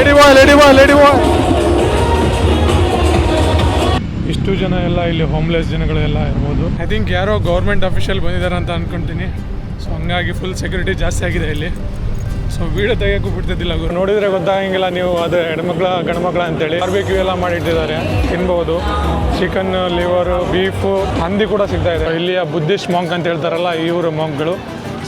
Lady ಬಾಯ್. ಇಷ್ಟು ಜನ ಎಲ್ಲ ಇಲ್ಲಿ ಹೋಮ್ಲೆಸ್ ಜನಗಳು ಎಲ್ಲ ಇರ್ಬೋದು. ಐ ಥಿಂಕ್ ಯಾರೋ ಗೌರ್ಮೆಂಟ್ ಅಫಿಷಿಯಲ್ ಬಂದಿದ್ದಾರೆ ಅಂತ ಅನ್ಕೊಂತೀನಿ. ಸೊ ಹಂಗಾಗಿ ಫುಲ್ ಸೆಕ್ಯೂರಿಟಿ ಜಾಸ್ತಿ ಆಗಿದೆ ಇಲ್ಲಿ. ಸೊ ವೀಡಿಯೋ ತೆಗಿಯೋಕ್ಕೂ ಬಿಡ್ತಿದ್ದಿಲ್ಲ. ನೋಡಿದರೆ ಗೊತ್ತಾಗಂಗಿಲ್ಲ ನೀವು ಅದು ಹೆಣ್ಮಕ್ಳ ಗಂಡ್ಮಕ್ಳ ಅಂತೇಳಿ. ಬಾರ್ಬಿಕ್ಯೂ ಎಲ್ಲ ಮಾಡಿಟ್ಟಿದ್ದಾರೆ, ತಿನ್ಬೋದು. ಚಿಕನ್, ಲಿವರು, ಬೀಫು, ಹಂದಿ ಕೂಡ ಸಿಗ್ತಾ ಇದೆ. ಇಲ್ಲಿಯ ಬುದ್ಧಿಸ್ಟ್ ಮಾಂಕ್ ಅಂತ ಹೇಳ್ತಾರಲ್ಲ, ಇವರು ಮಾಂಕ್ಗಳು.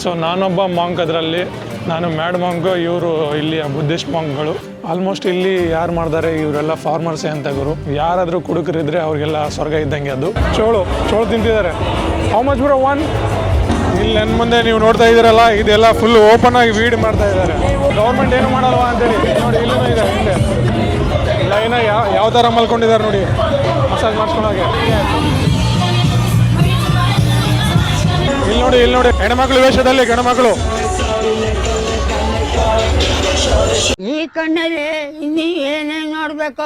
ಸೊ ನಾನೊಬ್ಬ ಮಾಂಕ್, ಅದರಲ್ಲಿ ನಾನು ಮ್ಯಾಡ್ ಮಾಂಕ್, ಇವರು ಇಲ್ಲಿಯ ಬುದ್ಧಿಸ್ಟ್ ಮಾಂಕ್ಗಳು. ಆಲ್ಮೋಸ್ಟ್ ಇಲ್ಲಿ ಯಾರು ಮಾಡ್ತಾರೆ ಇವರೆಲ್ಲ ಫಾರ್ಮರ್ಸೇ ಅಂತ ಗುರು. ಯಾರಾದರೂ ಕುಡುಕರಿದ್ರೆ ಅವ್ರಿಗೆಲ್ಲ ಸ್ವರ್ಗ ಇದ್ದಂಗೆ ಅದು. ಚೋಳು ತಿಂತಿದ್ದಾರೆ. How much bro one? ಇಲ್ಲಿ ನನ್ನ ಮುಂದೆ ನೀವು ನೋಡ್ತಾ ಇದ್ದೀರಲ್ಲ, ಇದೆಲ್ಲ ಫುಲ್ ಓಪನ್ ಆಗಿ ವೀಡ್ ಮಾಡ್ತಾ ಇದ್ದಾರೆ. ಗೌರ್ಮೆಂಟ್ ಏನು ಮಾಡಲ್ವಾ ಅಂತೇಳಿ. ನೋಡಿ ಇಲ್ಲೂ ಇದೆ ಹಿಂದೆ ಲೈನ ಯಾವ ಥರ ಮಲ್ಕೊಂಡಿದ್ದಾರೆ ನೋಡಿ, ಮಸಾಜ್ ಮಾಡಿಸ್ಕೊಳಗೆ. ಇಲ್ಲಿ ನೋಡಿ ಹೆಣ್ಮಕ್ಳು ವೇಷದಲ್ಲಿ ಗಂಡ್ಮಕ್ಳು. ಈ ಕಣ್ಣಲ್ಲಿ ಇನ್ನೀ ಏನೇನು ನೋಡ್ಬೇಕು.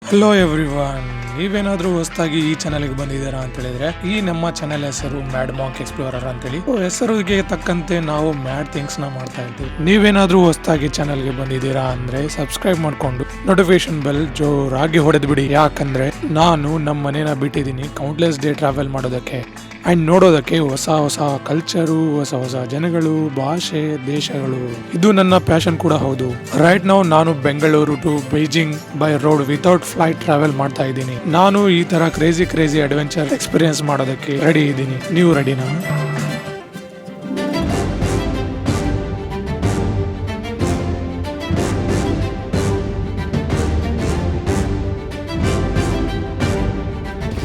ಹಲೋ ಎವ್ರಿವನ್, ನೀವೇನಾದ್ರೂ ಹೊಸದಾಗಿ ಈ ಚಾನೆಲ್ಗೆ ಬಂದಿದ್ದೀರಾ ಅಂತ ಹೇಳಿದ್ರೆ, ಈ ನಮ್ಮ ಚಾನೆಲ್ ಹೆಸರು ಮ್ಯಾಡ್ ಮಾಂಕ್ ಎಕ್ಸ್ಪ್ಲೋರರ್ ಅಂತೇಳಿ. ಹೆಸರಿಗೆ ತಕ್ಕಂತೆ ನಾವು ಮ್ಯಾಡ್ ಥಿಂಗ್ಸ್ ನ ಮಾಡ್ತಾ ಇದ್ದೀವಿ. ನೀವೇನಾದ್ರೂ ಹೊಸದಾಗಿ ಚಾನೆಲ್ಗೆ ಬಂದಿದ್ದೀರಾ ಅಂದ್ರೆ ಸಬ್ಸ್ಕ್ರೈಬ್ ಮಾಡ್ಕೊಂಡು ನೋಟಿಫಿಕೇಶನ್ ಬೆಲ್ ಜೋರಾಗಿ ಹೊಡೆದ್ ಬಿಡಿ. ಯಾಕಂದ್ರೆ ನಾನು ನಮ್ಮ ಮನೇನ ಬಿಟ್ಟಿದ್ದೀನಿ ಕೌಂಟ್ಲೆಸ್ ಡೇ ಟ್ರಾವೆಲ್ ಮಾಡೋದಕ್ಕೆ ಅಂಡ್ ನೋಡೋದಕ್ಕೆ. ಹೊಸ ಕಲ್ಚರು, ಹೊಸ ಜನಗಳು, ಭಾಷೆ, ದೇಶಗಳು. ಇದು ನನ್ನ ಪ್ಯಾಷನ್ ಕೂಡ ಹೌದು. ರೈಟ್ ನೌ ನಾನು Bengaluru to Beijing by road without flight travel ಮಾಡ್ತಾ ಇದ್ದೀನಿ. ನಾನು ಈ ತರ ಕ್ರೇಜಿ ಅಡ್ವೆಂಚರ್ ಎಕ್ಸ್ಪೀರಿಯನ್ಸ್ ಮಾಡೋದಕ್ಕೆ ರೆಡಿ ಇದ್ದೀನಿ. ನೀವು ರೆಡಿನಾ?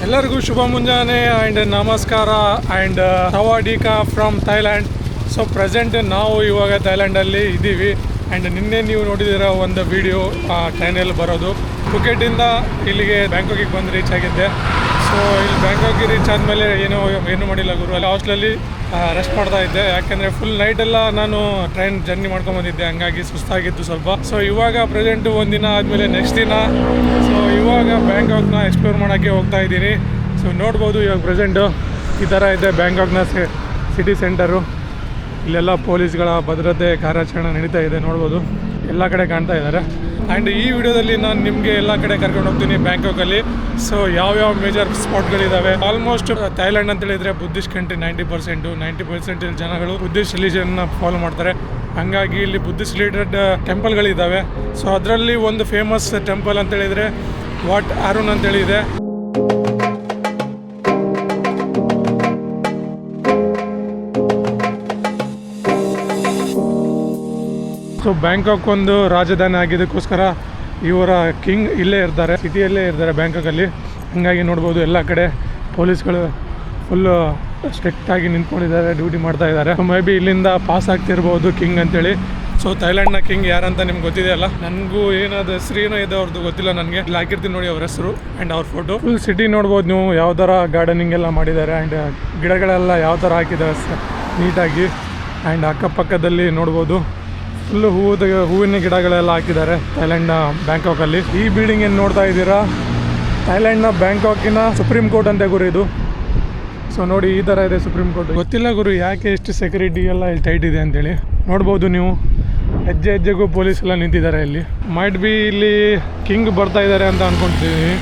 ಎಲ್ಲರಿಗೂ ಶುಭ ಮುಂಜಾನೆ ಆ್ಯಂಡ್ ನಮಸ್ಕಾರ ಆ್ಯಂಡ್ ಸವಾಡಿಕಾ ಫ್ರಮ್ ಥೈಲ್ಯಾಂಡ್. ಸೊ ಪ್ರೆಸೆಂಟ್ ನಾವು ಇವಾಗ ಥೈಲ್ಯಾಂಡಲ್ಲಿ ಇದ್ದೀವಿ. ಆ್ಯಂಡ್ ನಿನ್ನೆ ನೀವು ನೋಡಿದಿರೋ ಒಂದು ವಿಡಿಯೋ ಟ್ರೈನಲ್ಲಿ ಬರೋದು. ಪುಕೆಟಿಂದ ಇಲ್ಲಿಗೆ ಬ್ಯಾಂಕಾಕಿಗೆ ಬಂದು ರೀಚ್ ಆಗಿದ್ದೆ. ಸೊ ಇಲ್ಲಿ ಬ್ಯಾಂಕಾಕಿಗೆ ರೀಚ್ ಆದಮೇಲೆ ಏನೂ ಮಾಡಿಲ್ಲ ಗುರು. ಅಲ್ಲಿ ಹಾಸ್ಟೆಲಲ್ಲಿ ರೆಸ್ಟ್ ಮಾಡ್ತಾ ಇದ್ದೆ. ಯಾಕೆಂದರೆ ಫುಲ್ ನೈಟೆಲ್ಲ ನಾನು ಟ್ರೈನ್ ಜರ್ನಿ ಮಾಡ್ಕೊಂಬಂದಿದ್ದೆ, ಹಂಗಾಗಿ ಸುಸ್ತಾಗಿದ್ದು ಸ್ವಲ್ಪ. ಸೊ ಇವಾಗ ಪ್ರೆಸೆಂಟು ಒಂದಿನ ಆದಮೇಲೆ ನೆಕ್ಸ್ಟ್ ದಿನ. ಸೊ ಇವಾಗ ಬ್ಯಾಂಕಾಕ್ನ ಎಕ್ಸ್ಪ್ಲೋರ್ ಮಾಡೋಕ್ಕೆ ಹೋಗ್ತಾ ಇದ್ದೀನಿ. ಸೊ ನೋಡ್ಬೋದು ಇವಾಗ ಪ್ರೆಸೆಂಟು ಈ ಥರ ಇದೆ ಬ್ಯಾಂಕಾಕ್ನ ಸಿಟಿ ಸೆಂಟರು. ಇಲ್ಲೆಲ್ಲ ಪೊಲೀಸ್ಗಳ ಭದ್ರತೆ ಕಾರ್ಯಾಚರಣೆ ನಡೀತಾ ಇದೆ, ನೋಡ್ಬೋದು. ಎಲ್ಲ ಕಡೆ ಕಾಣ್ತಾ ಇದ್ದಾರೆ. ಆ್ಯಂಡ್ ಈ ವಿಡಿಯೋದಲ್ಲಿ ನಾನು ನಿಮಗೆ ಎಲ್ಲ ಕಡೆ ಕರ್ಕೊಂಡು ಹೋಗ್ತೀನಿ ಬ್ಯಾಂಕಾಕಲ್ಲಿ. ಸೊ ಯಾವ ಮೇಜರ್ ಸ್ಪಾಟ್ಗಳಿದ್ದಾವೆ. ಆಲ್ಮೋಸ್ಟ್ ಥೈಲ್ಯಾಂಡ್ ಅಂತ ಹೇಳಿದರೆ ಬುದ್ಧಿಸ್ಟ್ ಕಂಟ್ರಿ. 90% ಇಲ್ಲಿ ಜನಗಳು ಬುದ್ಧಿಸ್ಟ್ ರಿಲಿಜನ್ನ ಫಾಲೋ ಮಾಡ್ತಾರೆ. ಹಾಗಾಗಿ ಇಲ್ಲಿ ಬುದ್ಧಿಸ್ಟ್ ರಿಲೇಟೆಡ್ ಟೆಂಪಲ್ಗಳಿದ್ದಾವೆ. ಸೊ ಅದರಲ್ಲಿ ಒಂದು ಫೇಮಸ್ ಟೆಂಪಲ್ ಅಂತ ಹೇಳಿದರೆ ವಾಟ್ ಆರುನ್ ಅಂತೇಳಿ ಇದೆ. ಸೊ ಬ್ಯಾಂಕಾಕ್ ಒಂದು ರಾಜಧಾನಿ ಆಗಿದ್ದಕ್ಕೋಸ್ಕರ ಇವರ ಕಿಂಗ್ ಇಲ್ಲೇ ಇರ್ತಾರೆ, ಸಿಟಿಯಲ್ಲೇ ಇರ್ತಾರೆ ಬ್ಯಾಂಕಾಕಲ್ಲಿ. ಹಾಗಾಗಿ ನೋಡ್ಬೋದು ಎಲ್ಲ ಕಡೆ ಪೊಲೀಸ್ಗಳು ಫುಲ್ಲು ಸ್ಟ್ರಿಕ್ಟಾಗಿ ನಿಂತ್ಕೊಂಡಿದ್ದಾರೆ, ಡ್ಯೂಟಿ ಮಾಡ್ತಾ ಇದ್ದಾರೆ. ಮೇ ಬಿ ಇಲ್ಲಿಂದ ಪಾಸ್ ಆಗ್ತಿರ್ಬೋದು ಕಿಂಗ್ ಅಂತೇಳಿ. ಸೊ ಥೈಲ್ಯಾಂಡ್ನ ಕಿಂಗ್ ಯಾರಂತ ನಿಮ್ಗೆ ಗೊತ್ತಿದೆಯಲ್ಲ. ನನಗೂ ಏನಾದ್ರು ಹೆಸರೇನೋ ಇದೆ ಅವ್ರದ್ದು ಗೊತ್ತಿಲ್ಲ ನನಗೆ. ಇಲ್ಲಿ ಹಾಕಿರ್ತೀನಿ ನೋಡಿ ಅವ್ರ ಹೆಸರು ಆ್ಯಂಡ್ ಅವ್ರ ಫೋಟೋ. ಫುಲ್ ಸಿಟಿ ನೋಡ್ಬೋದು ನೀವು, ಯಾವ ಥರ ಗಾರ್ಡನಿಂಗ್ ಎಲ್ಲ ಮಾಡಿದ್ದಾರೆ. ಆ್ಯಂಡ್ ಗಿಡಗಳೆಲ್ಲ ಯಾವ ಥರ ಹಾಕಿದ್ದಾರೆ ನೀಟಾಗಿ. ಆ್ಯಂಡ್ ಅಕ್ಕಪಕ್ಕದಲ್ಲಿ ನೋಡ್ಬೋದು ಫುಲ್ಲು ಹೂವಿನ ಗಿಡಗಳೆಲ್ಲ ಹಾಕಿದ್ದಾರೆ ಥೈಲ್ಯಾಂಡ್ನ ಬ್ಯಾಂಕಾಕಲ್ಲಿ. ಈ ಬಿಲ್ಡಿಂಗ್ ಏನು ನೋಡ್ತಾ ಇದ್ದೀರಾ, ಥೈಲ್ಯಾಂಡ್ನ ಬ್ಯಾಂಕಾಕಿನ ಸುಪ್ರೀಂ ಕೋರ್ಟ್ ಅಂತ ಗುರು ಇದು. ಸೊ ನೋಡಿ ಈ ಥರ ಇದೆ ಸುಪ್ರೀಂ ಕೋರ್ಟ್. ಗೊತ್ತಿಲ್ಲ ಗುರು ಯಾಕೆ ಎಷ್ಟು ಸೆಕ್ಯೂರಿಟಿ ಎಲ್ಲ ಇಲ್ಲಿ ಟೈಟ್ ಇದೆ ಅಂತೇಳಿ. ನೋಡ್ಬೋದು ನೀವು, ಹೆಜ್ಜೆಗೂ ಪೊಲೀಸ್ ಎಲ್ಲ ನಿಂತಿದ್ದಾರೆ ಇಲ್ಲಿ. ಮೈಟ್ ಬಿ ಇಲ್ಲಿ ಕಿಂಗ್ ಬರ್ತಾ ಇದ್ದಾರೆ ಅಂತ ಅಂದ್ಕೊಳ್ತಿದ್ದೀನಿ.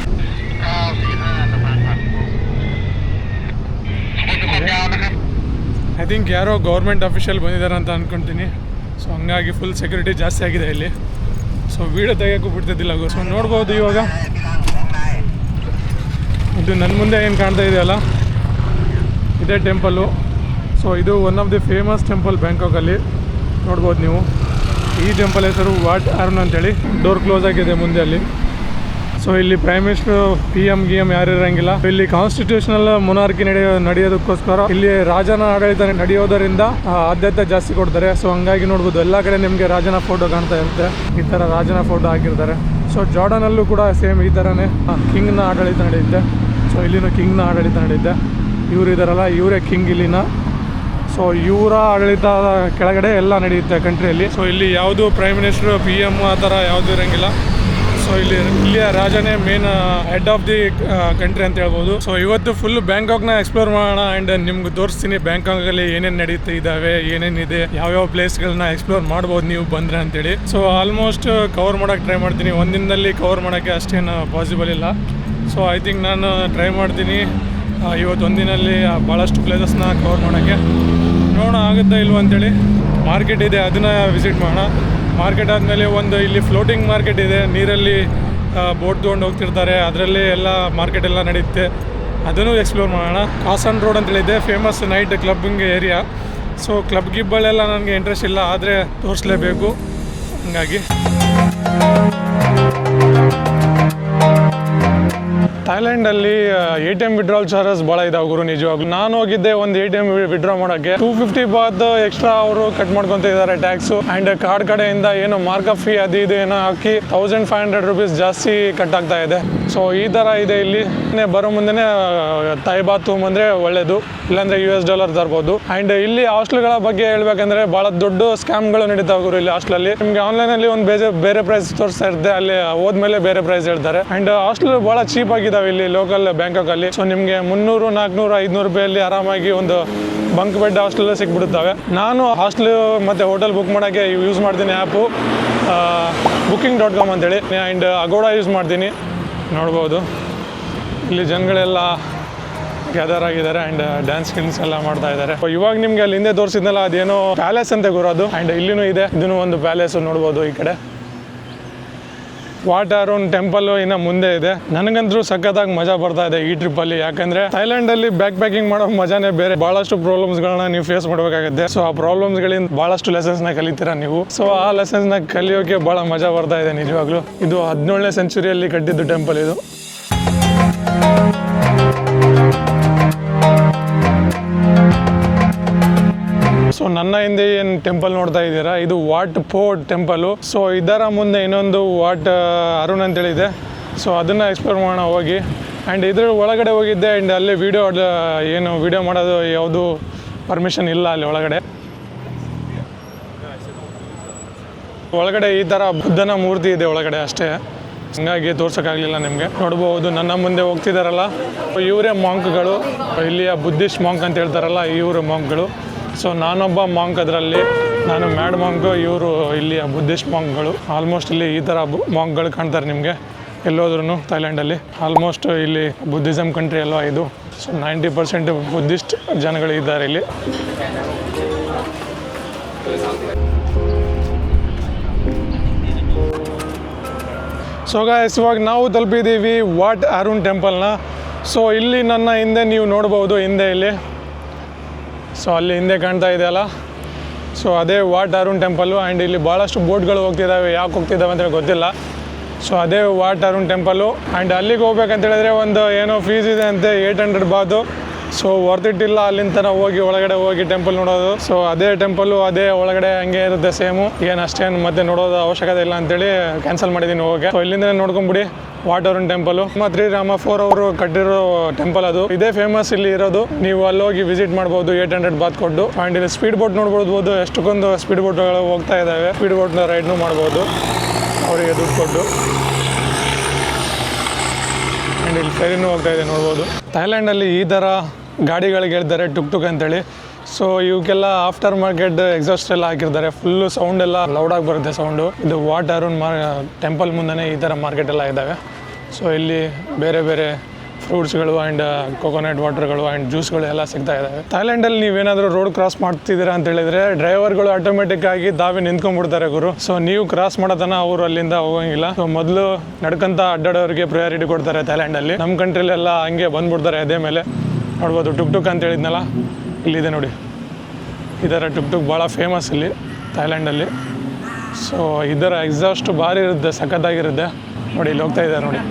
ಐ ಥಿಂಕ್ ಯಾರೋ ಗೌರ್ಮೆಂಟ್ ಅಫಿಷಿಯಲ್ ಬಂದಿದ್ದಾರೆ ಅಂತ ಅಂದ್ಕೊಳ್ತೀನಿ. ಸೊ ಹಂಗಾಗಿ ಫುಲ್ ಸೆಕ್ಯೂರಿಟಿ ಜಾಸ್ತಿ ಆಗಿದೆ ಇಲ್ಲಿ. ಸೊ ವೀಡಿಯೋ ತೆಗಿಯೋಕ್ಕೂ ಬಿಡ್ತಿದ್ದಿಲ್ಲ. ಸೊ ನೋಡ್ಬೋದು ಇವಾಗ ಇದು ನನ್ನ ಮುಂದೆ ಏನು ಕಾಣ್ತಾ ಇದೆಯಲ್ಲ, ಇದೇ ಟೆಂಪಲ್ಲು. ಸೊ ಇದು one of the famous temple ಬ್ಯಾಂಕಾಕಲ್ಲಿ. ನೋಡ್ಬೋದು ನೀವು. ಈ ಟೆಂಪಲ್ ಹೆಸರು ವಾಟ್ ಆರುನ್ ಅಂತೇಳಿ. ಡೋರ್ ಕ್ಲೋಸ್ ಆಗಿದೆ ಮುಂದೆ ಅಲ್ಲಿ. ಸೊ ಇಲ್ಲಿ ಪ್ರೈಮ್ ಮಿನಿಸ್ಟರ್ PM ಯಾರು ಇರೋಂಗಿಲ್ಲ. ಇಲ್ಲಿ ಕಾನ್ಸ್ಟಿಟ್ಯೂಷನಲ್ ಮೊನಾರ್ಕಿ ನಡೆಯೋದಕ್ಕೋಸ್ಕರ ಇಲ್ಲಿ ರಾಜನ ಆಡಳಿತ ನಡೆಯೋದರಿಂದ ಆದ್ಯತೆ ಜಾಸ್ತಿ ಕೊಡ್ತಾರೆ. ಸೊ ಹಂಗಾಗಿ ನೋಡ್ಬೋದು ಎಲ್ಲ ಕಡೆ ನಿಮಗೆ ರಾಜನ ಫೋಟೋ ಕಾಣ್ತಾ ಇರುತ್ತೆ. ಈ ಥರ ರಾಜನ ಫೋಟೋ ಹಾಕಿರ್ತಾರೆ. ಸೊ ಜಾರ್ಡನಲ್ಲೂ ಕೂಡ ಸೇಮ್ ಈ ಥರನೇ ಕಿಂಗ್ನ ಆಡಳಿತ ನಡೆಯುತ್ತೆ. ಸೊ ಇಲ್ಲಿನೂ ಕಿಂಗ್ನ ಆಡಳಿತ ನಡೆಯುತ್ತೆ. ಇವರು ಇದ್ದಾರಲ್ಲ, ಇವರೇ ಕಿಂಗ್ ಇಲ್ಲಿನ. ಸೊ ಇವರ ಆಡಳಿತ ಕೆಳಗಡೆ ಎಲ್ಲ ನಡೆಯುತ್ತೆ ಕಂಟ್ರಿಯಲ್ಲಿ. ಸೊ ಇಲ್ಲಿ ಯಾವುದು ಪ್ರೈಮ್ ಮಿನಿಸ್ಟರ್ PM ಆ ಥರ ಯಾವುದೂ ಇರೋಂಗಿಲ್ಲ. ಸೊ ಸೊ ಇಲ್ಲಿಯ ರಾಜನೇ main head of the country ಅಂತ ಹೇಳ್ಬೋದು. ಸೊ ಇವತ್ತು ಫುಲ್ ಬ್ಯಾಂಕಾಕ್ನ ಎಕ್ಸ್ಪ್ಲೋರ್ ಮಾಡೋಣ ಆ್ಯಂಡ್ ನಿಮ್ಗೆ ತೋರಿಸ್ತೀನಿ ಬ್ಯಾಂಕಾಕಲ್ಲಿ ಏನೇನು ನಡೀತಾ ಇದ್ದಾವೆ, ಏನೇನಿದೆ, ಯಾವ್ಯಾವ ಪ್ಲೇಸ್ಗಳನ್ನ ಎಕ್ಸ್ಪ್ಲೋರ್ ಮಾಡ್ಬೋದು ನೀವು ಬಂದರೆ ಅಂತೇಳಿ. ಸೊ ಆಲ್ಮೋಸ್ಟ್ ಕವರ್ ಮಾಡೋಕ್ಕೆ ಟ್ರೈ ಮಾಡ್ತೀನಿ. ಒಂದಿನದಲ್ಲಿ ಕವರ್ ಮಾಡೋಕ್ಕೆ ಅಷ್ಟೇನು ಪಾಸಿಬಲ್ ಇಲ್ಲ. ಸೊ ಐ ಥಿಂಕ್ ನಾನು ಟ್ರೈ ಮಾಡ್ತೀನಿ ಇವತ್ತು ಒಂದಿನಲ್ಲಿ ಭಾಳಷ್ಟು ಪ್ಲೇಸಸ್ನ ಕವರ್ ಮಾಡೋಕ್ಕೆ. ನೋಡೋಣ ಆಗುತ್ತಾ ಇಲ್ವ ಅಂತೇಳಿ. ಮಾರ್ಕೆಟ್ ಇದೆ, ಅದನ್ನು ವಿಸಿಟ್ ಮಾಡೋಣ. ಮಾರ್ಕೆಟ್ ಆದಮೇಲೆ ಒಂದು ಇಲ್ಲಿ ಫ್ಲೋಟಿಂಗ್ ಮಾರ್ಕೆಟ್ ಇದೆ, ನೀರಲ್ಲಿ ಬೋಟ್ ತೊಗೊಂಡು ಹೋಗ್ತಿರ್ತಾರೆ, ಅದರಲ್ಲಿ ಎಲ್ಲ ಮಾರ್ಕೆಟ್ ಎಲ್ಲ ನಡೆಯುತ್ತೆ, ಅದನ್ನು ಎಕ್ಸ್ಪ್ಲೋರ್ ಮಾಡೋಣ. ಕಾಸನ್ ರೋಡ್ ಅಂತೇಳಿದೆ, famous night clubbing area. So club ಗಿಬ್ಬಳೆಲ್ಲ ನನಗೆ ಇಂಟ್ರೆಸ್ಟ್ ಇಲ್ಲ, ಆದರೆ ತೋರಿಸ್ಲೇಬೇಕು, ಹಂಗಾಗಿ. ಥೈಲ್ಯಾಂಡಲ್ಲಿ ATM ವಿಡ್ರಾಲ್ ಚಾರ್ಜಸ್ ಭಾಳ ಇದಾವೆ ಗುರು, ನಿಜವಾಗ್ಲು. ನಾನು ಹೋಗಿದ್ದೆ ಒಂದು ATM ವಿಡ್ರಾ ಮಾಡೋಕ್ಕೆ 250 ಬಾತ್ ಎಕ್ಸ್ಟ್ರಾ ಅವರು ಕಟ್ ಮಾಡ್ಕೊತ ಇದ್ದಾರೆ ಟ್ಯಾಕ್ಸು. ಆ್ಯಂಡ್ ಕಾರ್ಡ್ ಕಡೆಯಿಂದ ಏನೋ ಮಾರ್ಕಪ್ ಫೀ ಅದು ಇದು ಏನೋ ಹಾಕಿ 1500 rupees ಜಾಸ್ತಿ ಕಟ್ ಆಗ್ತಾ ಇದೆ. ಸೊ ಈ ಥರ ಇದೆ ಇಲ್ಲಿ. ಬರೋ ಮುಂದೆ ಥಾಯ್ ಬಾತ್ ತೊಗೊಂಬಂದರೆ ಒಳ್ಳೇದು, ಇಲ್ಲಾಂದರೆ $US ತರ್ಬೋದು. ಆ್ಯಂಡ್ ಇಲ್ಲಿ ಹಾಸ್ಟೆಲ್ಗಳ ಬಗ್ಗೆ ಹೇಳ್ಬೇಕಂದ್ರೆ ಭಾಳ ದೊಡ್ಡ ಸ್ಕ್ಯಾಮ್ಗಳು ನಡೀತಾವೆ ಗುರು ಇಲ್ಲಿ ಹಾಸ್ಟೆಲಲ್ಲಿ. ನಿಮಗೆ ಆನ್ಲೈನಲ್ಲಿ ಒಂದು ಬೇರೆ ಪ್ರೈಸ್ ತೋರಿಸ್ತಾ ಇರುತ್ತೆ, ಅಲ್ಲಿ ಹೋದ್ಮೇಲೆ ಬೇರೆ ಪ್ರೈಸ್ ಹೇಳ್ತಾರೆ. ಆ್ಯಂಡ್ ಹಾಸ್ಟೆಲ್ ಭಾಳ ಚೀಪ್ ಆಗಿದ್ದಾವೆ ಇಲ್ಲಿ ಲೋಕಲ್ ಬ್ಯಾಂಕಾಕಲ್ಲಿ. ಸೊ ನಿಮಗೆ 300, 400, 500 ರೂಪಾಯಲ್ಲಿ ಆರಾಮಾಗಿ ಒಂದು ಬಂಕ್ ಬೆಡ್ ಹಾಸ್ಟೆಲ್ ಸಿಕ್ಬಿಡುತ್ತವೆ. ನಾನು ಹಾಸ್ಟೆಲ್ ಮತ್ತು ಹೋಟೆಲ್ ಬುಕ್ ಮಾಡೋಕ್ಕೆ ಯೂಸ್ ಮಾಡ್ತೀನಿ ಆ್ಯಪು booking.com ಅಂತೇಳಿ. ಆ್ಯಂಡ್ ಅಗೋಡಾ ಯೂಸ್ ಮಾಡ್ತೀನಿ. ನೋಡ್ಬೋದು ಇಲ್ಲಿ ಜನಗಳೆಲ್ಲ ಗ್ಯಾದರ್ ಆಗಿದ್ದಾರೆ ಆ್ಯಂಡ್ ಡ್ಯಾನ್ಸ್ ಗಿನ್ಸ್ ಎಲ್ಲ ಮಾಡ್ತಾ ಇದ್ದಾರೆ. ಇವಾಗ ನಿಮಗೆ ಅಲ್ಲಿ ಹಿಂದೆ ತೋರಿಸಿದ್ನಲ್ಲ ಅದೇನೋ ಪ್ಯಾಲೇಸ್ ಅಂತ ಗುರೋದು. ಆ್ಯಂಡ್ ಇಲ್ಲಿನೂ ಇದೆ, ಇದನ್ನು ಒಂದು ಪ್ಯಾಲೇಸು ನೋಡ್ಬೋದು ಈ ಕಡೆ. ವಾಟ್ ಅರುಣ್ ಟೆಂಪಲ್ ಇನ್ನು ಮುಂದೆ ಇದೆ. ನನಗಂತೂ ಸಖತ್ತಾಗಿ ಮಜಾ ಬರ್ತಾ ಇದೆ ಈ ಟ್ರಿಪ್ಪಲ್ಲಿ. ಯಾಕಂದರೆ ಥೈಲ್ಯಾಂಡಲ್ಲಿ ಬ್ಯಾಕ್ ಪ್ಯಾಕಿಂಗ್ ಮಾಡೋ ಮಜಾನೇ ಬೇರೆ. ಭಾಳಷ್ಟು ಪ್ರಾಬ್ಲಮ್ಸ್ಗಳನ್ನ ನೀವು ಫೇಸ್ ಮಾಡಬೇಕಾಗುತ್ತೆ. ಸೊ ಆ ಪ್ರಾಬ್ಲಮ್ಸ್ಗಳಿಂದ ಭಾಳಷ್ಟು ಲೆಸನ್ಸ್ನ ಕಲಿತೀರಾ ನೀವು. ಸೊ ಆ ಲೆಸನ್ಸ್ನ ಕಲಿಯೋಕ್ಕೆ ಭಾಳ ಮಜಾ ಬರ್ತಾ ಇದೆ ನಿಜವಾಗ್ಲೂ. ಇದು 17ನೇ ಸೆಂಚುರಿಯಲ್ಲಿ ಕಟ್ಟಿದ್ದು ಟೆಂಪಲ್ ಇದು. ಸೊ ನನ್ನ ಹಿಂದೆ ಏನು ಟೆಂಪಲ್ ನೋಡ್ತಾ ಇದ್ದೀರಾ, ಇದು ವಾಟ್ ಪೋ ಟೆಂಪಲು. ಸೊ ಇದರ ಮುಂದೆ ಇನ್ನೊಂದು ವಾಟ್ ಅರುಣ್ ಅಂತೇಳಿದೆ. ಸೊ ಅದನ್ನು ಎಕ್ಸ್ಪ್ಲೋರ್ ಮಾಡೋಣ ಹೋಗಿ. ಆ್ಯಂಡ್ ಇದ್ರ ಒಳಗಡೆ ಹೋಗಿದ್ದೆ. ಆ್ಯಂಡ್ ಅಲ್ಲಿ ವೀಡಿಯೋ ಮಾಡೋದು ಯಾವುದು ಪರ್ಮಿಷನ್ ಇಲ್ಲ ಅಲ್ಲಿ ಒಳಗಡೆ ಈ ಥರ ಬುದ್ಧನ ಮೂರ್ತಿ ಇದೆ ಒಳಗಡೆ ಅಷ್ಟೇ, ಹಂಗಾಗಿ ತೋರ್ಸೋಕ್ಕಾಗಲಿಲ್ಲ ನಿಮಗೆ. ನೋಡ್ಬೋದು ನನ್ನ ಮುಂದೆ ಹೋಗ್ತಿದ್ದಾರಲ್ಲ ಇವರೇ ಮಾಂಕ್ಗಳು, ಇಲ್ಲಿಯ ಬುದ್ಧಿಸ್ಟ್ ಮಾಂಕ್ ಅಂತ ಹೇಳ್ತಾರಲ್ಲ ಇವರು ಮಾಂಕ್ಗಳು. ಸೊ ನಾನೊಬ್ಬ ಮಾಂಕ್, ಅದರಲ್ಲಿ ನಾನು ಮ್ಯಾಡ್ ಮಾಂಕು, ಇವರು ಇಲ್ಲಿಯ ಬುದ್ಧಿಸ್ಟ್ ಮಾಂಕ್ಗಳು. ಆಲ್ಮೋಸ್ಟ್ ಇಲ್ಲಿ ಈ ಥರ ಮಾಂಕ್ಗಳು ಕಾಣ್ತಾರೆ ನಿಮಗೆ ಎಲ್ಲೋದ್ರೂ ಥೈಲ್ಯಾಂಡಲ್ಲಿ. ಆಲ್ಮೋಸ್ಟ್ ಇಲ್ಲಿ ಬುದ್ಧಿಸಮ್ ಕಂಟ್ರಿ ಅಲ್ವಾ ಇದು. ಸೊ 90% ಬುದ್ಧಿಸ್ಟ್ ಜನಗಳು ಇದ್ದಾರೆ ಇಲ್ಲಿ. ಸೊ ಗಾಯ್ಸ್, ಇವಾಗ ನಾವು ತಲುಪಿದ್ದೀವಿ ವಾಟ್ ಅರುಣ್ ಟೆಂಪಲ್ನ. ಸೊ ಇಲ್ಲಿ ನನ್ನ ಹಿಂದೆ ನೀವು ನೋಡ್ಬೋದು, ಹಿಂದೆ ಇಲ್ಲಿ. ಸೊ ಅಲ್ಲಿ ಹಿಂದೆ ಕಾಣ್ತಾ ಇದೆಯಲ್ಲ, ಸೊ ಅದೇ ವಾಟ್ ಅರುಣ್ ಟೆಂಪಲ್ಲು. ಆ್ಯಂಡ್ ಇಲ್ಲಿ ಭಾಳಷ್ಟು ಬೋಟ್ಗಳು ಹೋಗ್ತಿದ್ದಾವೆ, ಯಾಕೆ ಹೋಗ್ತಿದ್ದಾವೆ ಅಂತೇಳಿ ಗೊತ್ತಿಲ್ಲ. ಸೊ ಅದೇ ವಾಟ್ ಅರುಣ್ ಟೆಂಪಲ್ಲು. ಆ್ಯಂಡ್ ಅಲ್ಲಿಗೆ ಹೋಗ್ಬೇಕಂತ ಹೇಳಿದ್ರೆ ಒಂದು ಏನೋ ಫೀಸ್ ಇದೆ ಅಂತೆ, 800 ಬಾತು. ಸೊ ವರ್ತ್ ಇಟ್ ಇಲ್ಲ ಅಲ್ಲಿಂದ ತನಕ ಒಳಗಡೆ ಹೋಗಿ ಟೆಂಪಲ್ ನೋಡೋದು. ಸೊ ಅದೇ ಟೆಂಪಲ್ಲು ಅದೇ ಒಳಗಡೆ ಹಂಗೆ ಇರುತ್ತೆ ಸೇಮು, ಏನು ಅಷ್ಟೇನು ಮತ್ತೆ ನೋಡೋದು ಅವಶ್ಯಕತೆ ಇಲ್ಲ ಅಂತೇಳಿ ಕ್ಯಾನ್ಸಲ್ ಮಾಡಿದ್ದೀನಿ ಹೋಗೋಕ್ಕೆ. ಸೊ ಇಲ್ಲಿಂದ ನೋಡ್ಕೊಂಬಿಡಿ ವಾಟ್ ಅರುಣ್ ಟೆಂಪಲು. ಶ್ರೀರಾಮ 4 ಅವರು ಕಟ್ಟಿರೋ ಟೆಂಪಲ್ ಅದು. ಇದೇ ಫೇಮಸ್ ಇಲ್ಲಿ ಇರೋದು. ನೀವು ಅಲ್ಲಿ ಹೋಗಿ ವಿಸಿಟ್ ಮಾಡ್ಬೋದು 800 ಬಾತ್ ಕೊಟ್ಟು. ಆ್ಯಂಡ್ ಇಲ್ಲಿ ಸ್ಪೀಡ್ ಬೋಟ್ ನೋಡ್ಬೋದು, ಎಷ್ಟಕ್ಕೊಂದು ಸ್ಪೀಡ್ ಬೋಟ್ಗಳು ಹೋಗ್ತಾ ಇದ್ದಾವೆ. ಸ್ಪೀಡ್ ಬೋಟ್ನ ರೈಡ್ನು ಮಾಡ್ಬೋದು ಅವರಿಗೆ ದುಡ್ಡು ಕೊಟ್ಟು. ಆ್ಯಂಡ್ ಇಲ್ಲಿ ಫೆರಿನೂ ಹೋಗ್ತಾ ಇದೆ ನೋಡ್ಬೋದು. ಥೈಲ್ಯಾಂಡಲ್ಲಿ ಈ ಥರ ಗಾಡಿಗಳಿಗೆ ಹೇಳ್ತಾರೆ ಟುಕ್ ಅಂತೇಳಿ. ಸೊ ಇವಕ್ಕೆಲ್ಲ ಆಫ್ಟರ್ ಮಾರ್ಕೆಟ್ ಎಕ್ಸಾಸ್ಟ್ ಎಲ್ಲ ಹಾಕಿರ್ತಾರೆ, ಫುಲ್ಲು ಸೌಂಡ್ ಎಲ್ಲ ಲೌಡಾಗಿ ಬರುತ್ತೆ ಸೌಂಡು. ಇದು ವಾಟ್ ಅರುಣ್ ಟೆಂಪಲ್ ಮುಂದೆ ಈ ಥರ ಮಾರ್ಕೆಟ್ ಎಲ್ಲ ಇದ್ದಾವೆ. ಸೊ ಇಲ್ಲಿ ಬೇರೆ ಬೇರೆ ಫ್ರೂಟ್ಸ್ಗಳು ಆ್ಯಂಡ್ ಕೊಕೊನಟ್ ವಾಟರ್ಗಳು ಆ್ಯಂಡ್ ಜ್ಯೂಸ್ಗಳು ಎಲ್ಲ ಸಿಗ್ತಾ ಇದ್ದಾವೆ. ಥೈಲ್ಯಾಂಡಲ್ಲಿ ನೀವೇನಾದರೂ ರೋಡ್ ಕ್ರಾಸ್ ಮಾಡ್ತಿದ್ದೀರಾ ಅಂತ ಹೇಳಿದ್ರೆ ಡ್ರೈವರ್ಗಳು ಆಟೋಮೆಟಿಕ್ ಆಗಿ ತಾವೇ ನಿಂತ್ಕೊಂಡ್ಬಿಡ್ತಾರೆ ಗುರು. ಸೊ ನೀವು ಕ್ರಾಸ್ ಮಾಡೋತನ ಅವರು ಅಲ್ಲಿಂದ ಹೋಗಂಗಿಲ್ಲ. ಸೊ ಮೊದಲು ನಡ್ಕೊಂತ ಅಡ್ಡಾಡೋರಿಗೆ ಪ್ರಯಾರಿಟಿ ಕೊಡ್ತಾರೆ ಥೈಲ್ಯಾಂಡಲ್ಲಿ. ನಮ್ಮ ಕಂಟ್ರಿಲೆಲ್ಲ ಹಂಗೆ ಬಂದ್ಬಿಡ್ತಾರೆ ಅದೇ ಮೇಲೆ. ನೋಡ್ಬೋದು ಟುಕ್ ಅಂತ ಹೇಳಿದ್ನಲ್ಲ, ಇಲ್ಲಿದೆ ನೋಡಿ. ಈ ಥರ ಟುಕ್ ಭಾಳ ಫೇಮಸ್ ಇಲ್ಲಿ ಥೈಲ್ಯಾಂಡಲ್ಲಿ. ಸೊ ಇದರ ಎಕ್ಸಾಸ್ಟ್ ಭಾರಿ ಇರುತ್ತೆ, ಸಖತ್ತಾಗಿರುತ್ತೆ ನೋಡಿ. ಇಲ್ಲಿ ಹೋಗ್ತಾ ಇದ್ದಾರೆ ನೋಡಿ.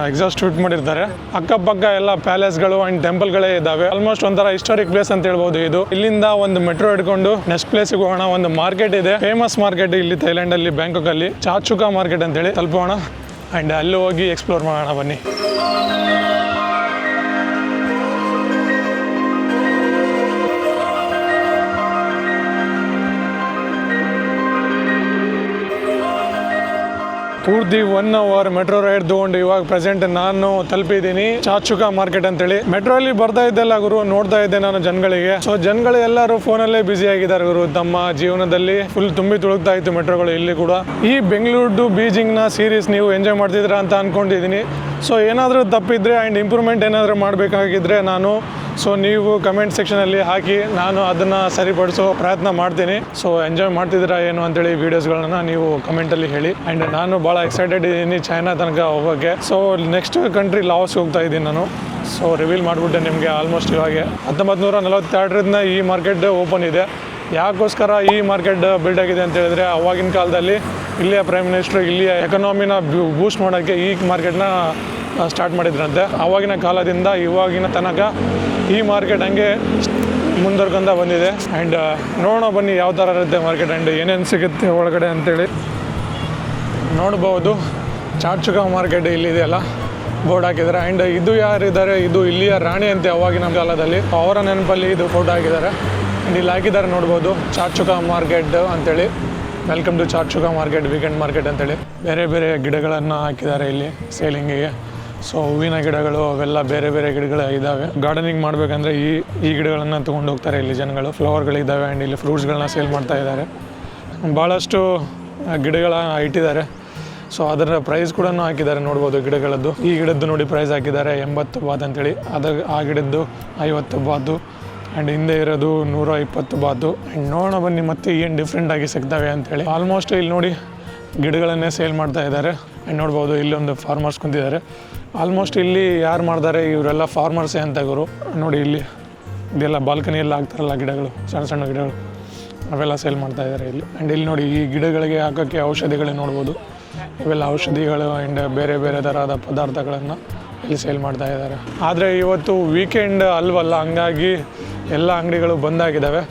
ಎಕ್ಸಾಸ್ಟ್ ಶೂಟ್ ಮಾಡಿರ್ತಾರೆ. ಅಕ್ಕಪಕ್ಕ ಎಲ್ಲ ಪ್ಯಾಲೇಸ್ಗಳು ಆ್ಯಂಡ್ ಟೆಂಪಲ್ಗಳೇ ಇದ್ದಾವೆ. ಆಲ್ಮೋಸ್ಟ್ ಒಂಥರ ಹಿಸ್ಟಾರಿಕ್ ಪ್ಲೇಸ್ ಅಂತ ಹೇಳ್ಬೋದು ಇದು. ಇಲ್ಲಿಂದ ಒಂದು ಮೆಟ್ರೋ ಹಿಡ್ಕೊಂಡು ನೆಕ್ಸ್ಟ್ ಪ್ಲೇಸಿಗೆ ಹೋಗೋಣ. ಒಂದು ಮಾರ್ಕೆಟ್ ಇದೆ, ಫೇಮಸ್ ಮಾರ್ಕೆಟ್ ಇಲ್ಲಿ ಥೈಲ್ಯಾಂಡಲ್ಲಿ, ಬ್ಯಾಂಕಾಕಲ್ಲಿ, ಚಾಚುಕಾ ಮಾರ್ಕೆಟ್ ಅಂತೇಳಿ. ತಲುಪೋಣ ಆ್ಯಂಡ್ ಅಲ್ಲಿ ಹೋಗಿ ಎಕ್ಸ್ಪ್ಲೋರ್ ಮಾಡೋಣ ಬನ್ನಿ. ಪೂರ್ತಿ 1 ಅವರ್ ಮೆಟ್ರೋ ರೈಡ್ ತಗೊಂಡು ಇವಾಗ ಪ್ರೆಸೆಂಟ್ ನಾನು ತಲುಪಿದ್ದೀನಿ ಚಾಚುಕಾ ಮಾರ್ಕೆಟ್ ಅಂತೇಳಿ. ಮೆಟ್ರೋ ಅಲ್ಲಿ ಬರ್ತಾ ಇದ್ದೆಲ್ಲ ಗುರು, ನೋಡ್ತಾ ಇದ್ದೆ ನಾನು ಜನಗಳಿಗೆ. ಸೊ ಜನಗಳು ಎಲ್ಲರೂ ಫೋನಲ್ಲೇ ಬ್ಯುಸಿ ಆಗಿದ್ದಾರೆ ಗುರು, ತಮ್ಮ ಜೀವನದಲ್ಲಿ ಫುಲ್ ತುಂಬಿ ತುಳುಕ್ತಾ ಇತ್ತು ಮೆಟ್ರೋಗಳು. ಇಲ್ಲಿ ಕೂಡ ಈ ಬೆಂಗಳೂರು ಟು ಬೀಜಿಂಗ್ನ ಸೀರೀಸ್ ನೀವು ಎಂಜಾಯ್ ಮಾಡ್ತಿದ್ದೀರಾ ಅಂತ ಅನ್ಕೊಂಡಿದ್ದೀನಿ. ಸೊ ಏನಾದರೂ ತಪ್ಪಿದ್ರೆ ಆ್ಯಂಡ್ ಇಂಪ್ರೂವ್ಮೆಂಟ್ ಏನಾದರೂ ಮಾಡಬೇಕಾಗಿದ್ರೆ ಸೊ ನೀವು ಕಮೆಂಟ್ ಸೆಕ್ಷನಲ್ಲಿ ಹಾಕಿ, ನಾನು ಅದನ್ನು ಸರಿಪಡಿಸೋ ಪ್ರಯತ್ನ ಮಾಡ್ತೀನಿ. ಸೊ ಎಂಜಾಯ್ ಮಾಡ್ತಿದ್ದೀರಾ ಏನು ಅಂತೇಳಿ ವೀಡಿಯೋಸ್ಗಳನ್ನ ನೀವು ಕಮೆಂಟಲ್ಲಿ ಹೇಳಿ. ಆ್ಯಂಡ್ ನಾನು ಭಾಳ ಎಕ್ಸೈಟೆಡ್ ಇದ್ದೀನಿ ಚೈನಾ ತನಕ ಹೋಗೋಕ್ಕೆ. ಸೊ ನೆಕ್ಸ್ಟ್ ಕಂಟ್ರಿ ಲಾವೋಸ್ ಹೋಗ್ತಾ ಇದ್ದೀನಿ ನಾನು. ಸೊ ರಿವೀಲ್ ಮಾಡಿಬಿಟ್ಟೆ ನಿಮಗೆ. ಆಲ್ಮೋಸ್ಟ್ ಇವಾಗ 1942ರಿಂದ ಈ ಮಾರ್ಕೆಟ್ ಓಪನ್ ಇದೆ. ಯಾಕೋಸ್ಕರ ಈ ಮಾರ್ಕೆಟ್ ಬಿಲ್ಡ್ ಆಗಿದೆ ಅಂತ ಹೇಳಿದ್ರೆ, ಅವಾಗಿನ ಕಾಲದಲ್ಲಿ ಇಲ್ಲಿಯ ಪ್ರೈಮ್ ಮಿನಿಸ್ಟ್ರು ಇಲ್ಲಿಯ ಎಕನಾಮಿನ ಬೂಸ್ಟ್ ಮಾಡೋಕ್ಕೆ ಈ ಮಾರ್ಕೆಟ್ನ ಸ್ಟಾರ್ಟ್ ಮಾಡಿದ್ರಂತೆ. ಆವಾಗಿನ ಕಾಲದಿಂದ ಇವಾಗಿನ ತನಕ ಈ ಮಾರ್ಕೆಟ್ ಹಂಗೆ ಮುಂದುವರ್ಕೊಂಡ ಬಂದಿದೆ. ಆ್ಯಂಡ್ ನೋಡೋಣ ಬನ್ನಿ ಯಾವ ಥರ ಇರುತ್ತೆ ಮಾರ್ಕೆಟ್ ಆ್ಯಂಡ್ ಏನೇನು ಸಿಗುತ್ತೆ ಒಳಗಡೆ ಅಂತೇಳಿ ನೋಡ್ಬೋದು. ಚಾಚುಕಾ ಮಾರ್ಕೆಟ್ ಇಲ್ಲಿದೆಯಲ್ಲ, ಬೋರ್ಡ್ ಹಾಕಿದ್ದಾರೆ. ಆ್ಯಂಡ್ ಇದು ಯಾರಿದ್ದಾರೆ, ಇದು ಇಲ್ಲಿಯ ರಾಣಿ ಅಂತೆ ಅವಾಗಿನ ಕಾಲದಲ್ಲಿ, ಅವರ ನೆನಪಲ್ಲಿ ಇದು ಫೋಟೋ ಹಾಕಿದ್ದಾರೆ. ಆ್ಯಂಡ್ ಇಲ್ಲಿ ಹಾಕಿದ್ದಾರೆ ನೋಡ್ಬೋದು, ಚಾಚುಕಾ ಮಾರ್ಕೆಟ್ ಅಂತೇಳಿ. Welcome to Chatuchak market, weekend market ಅಂತೇಳಿ. ಬೇರೆ ಬೇರೆ ಗಿಡಗಳನ್ನು ಹಾಕಿದ್ದಾರೆ ಇಲ್ಲಿ ಸೇಲಿಂಗಿಗೆ. ಸೊ ಹೂವಿನ ಗಿಡಗಳು ಅವೆಲ್ಲ ಬೇರೆ ಬೇರೆ ಗಿಡಗಳು ಇದ್ದಾವೆ. ಗಾರ್ಡನಿಂಗ್ ಮಾಡಬೇಕಂದ್ರೆ ಈ ಗಿಡಗಳನ್ನು ತೊಗೊಂಡು ಹೋಗ್ತಾರೆ ಇಲ್ಲಿ ಜನಗಳು. ಫ್ಲವರ್ಗಳಿದ್ದಾವೆ ಆ್ಯಂಡ್ ಇಲ್ಲಿ ಫ್ರೂಟ್ಸ್ಗಳನ್ನ ಸೇಲ್ ಮಾಡ್ತಾ ಇದ್ದಾರೆ. ಭಾಳಷ್ಟು ಗಿಡಗಳ ಇಟ್ಟಿದ್ದಾರೆ. ಸೊ ಅದರ ಪ್ರೈಸ್ ಕೂಡ ಹಾಕಿದ್ದಾರೆ ನೋಡ್ಬೋದು ಗಿಡಗಳದ್ದು. ಈ ಗಿಡದ್ದು ನೋಡಿ ಪ್ರೈಸ್ ಹಾಕಿದ್ದಾರೆ 80 ಬಾತ್ ಅಂತೇಳಿ. ಆ ಗಿಡದ್ದು 50 ಬಾತು. ಆ್ಯಂಡ್ ಹಿಂದೆ ಇರೋದು 120 ಬಾತು. ಆ್ಯಂಡ್ ನೋಡೋಣ ಬನ್ನಿ ಮತ್ತೆ ಏನು ಡಿಫ್ರೆಂಟಾಗಿ ಸಿಗ್ತವೆ ಅಂತೇಳಿ. ಆಲ್ಮೋಸ್ಟ್ ಇಲ್ಲಿ ನೋಡಿ ಗಿಡಗಳನ್ನೇ ಸೇಲ್ ಮಾಡ್ತಾ ಇದ್ದಾರೆ. ಆ್ಯಂಡ್ ನೋಡ್ಬೋದು ಇಲ್ಲೊಂದು ಫಾರ್ಮರ್ಸ್ ಕುಂತಿದ್ದಾರೆ. ಆಲ್ಮೋಸ್ಟ್ ಇಲ್ಲಿ ಯಾರು ಮಾಡ್ತಾರೆ, ಇವರೆಲ್ಲ ಫಾರ್ಮರ್ಸೇ ಅಂತ ಗುರು. ನೋಡಿ ಇಲ್ಲಿ ಇದೆಲ್ಲ ಬಾಲ್ಕನಿಯೆಲ್ಲ ಹಾಕ್ತಾರಲ್ಲ ಗಿಡಗಳು, ಸಣ್ಣ ಸಣ್ಣ ಗಿಡಗಳು, ಅವೆಲ್ಲ ಸೇಲ್ ಮಾಡ್ತಾ ಇದ್ದಾರೆ ಇಲ್ಲಿ. ಆ್ಯಂಡ್ ಇಲ್ಲಿ ನೋಡಿ ಈ ಗಿಡಗಳಿಗೆ ಹಾಕೋಕ್ಕೆ ಔಷಧಿಗಳೇ ನೋಡ್ಬೋದು. ಇವೆಲ್ಲ ಔಷಧಿಗಳು ಆ್ಯಂಡ್ ಬೇರೆ ಬೇರೆ ಥರದ ಪದಾರ್ಥಗಳನ್ನು ಇಲ್ಲಿ ಸೇಲ್ ಮಾಡ್ತಾ ಇದ್ದಾರೆ. ಆದರೆ ಇವತ್ತು ವೀಕೆಂಡ್ ಅಲ್ವಲ್ಲ, ಹಂಗಾಗಿ ಎಲ್ಲ ಅಂಗಡಿಗಳು ಬಂದಾಗಿದ್ದಾವೆ.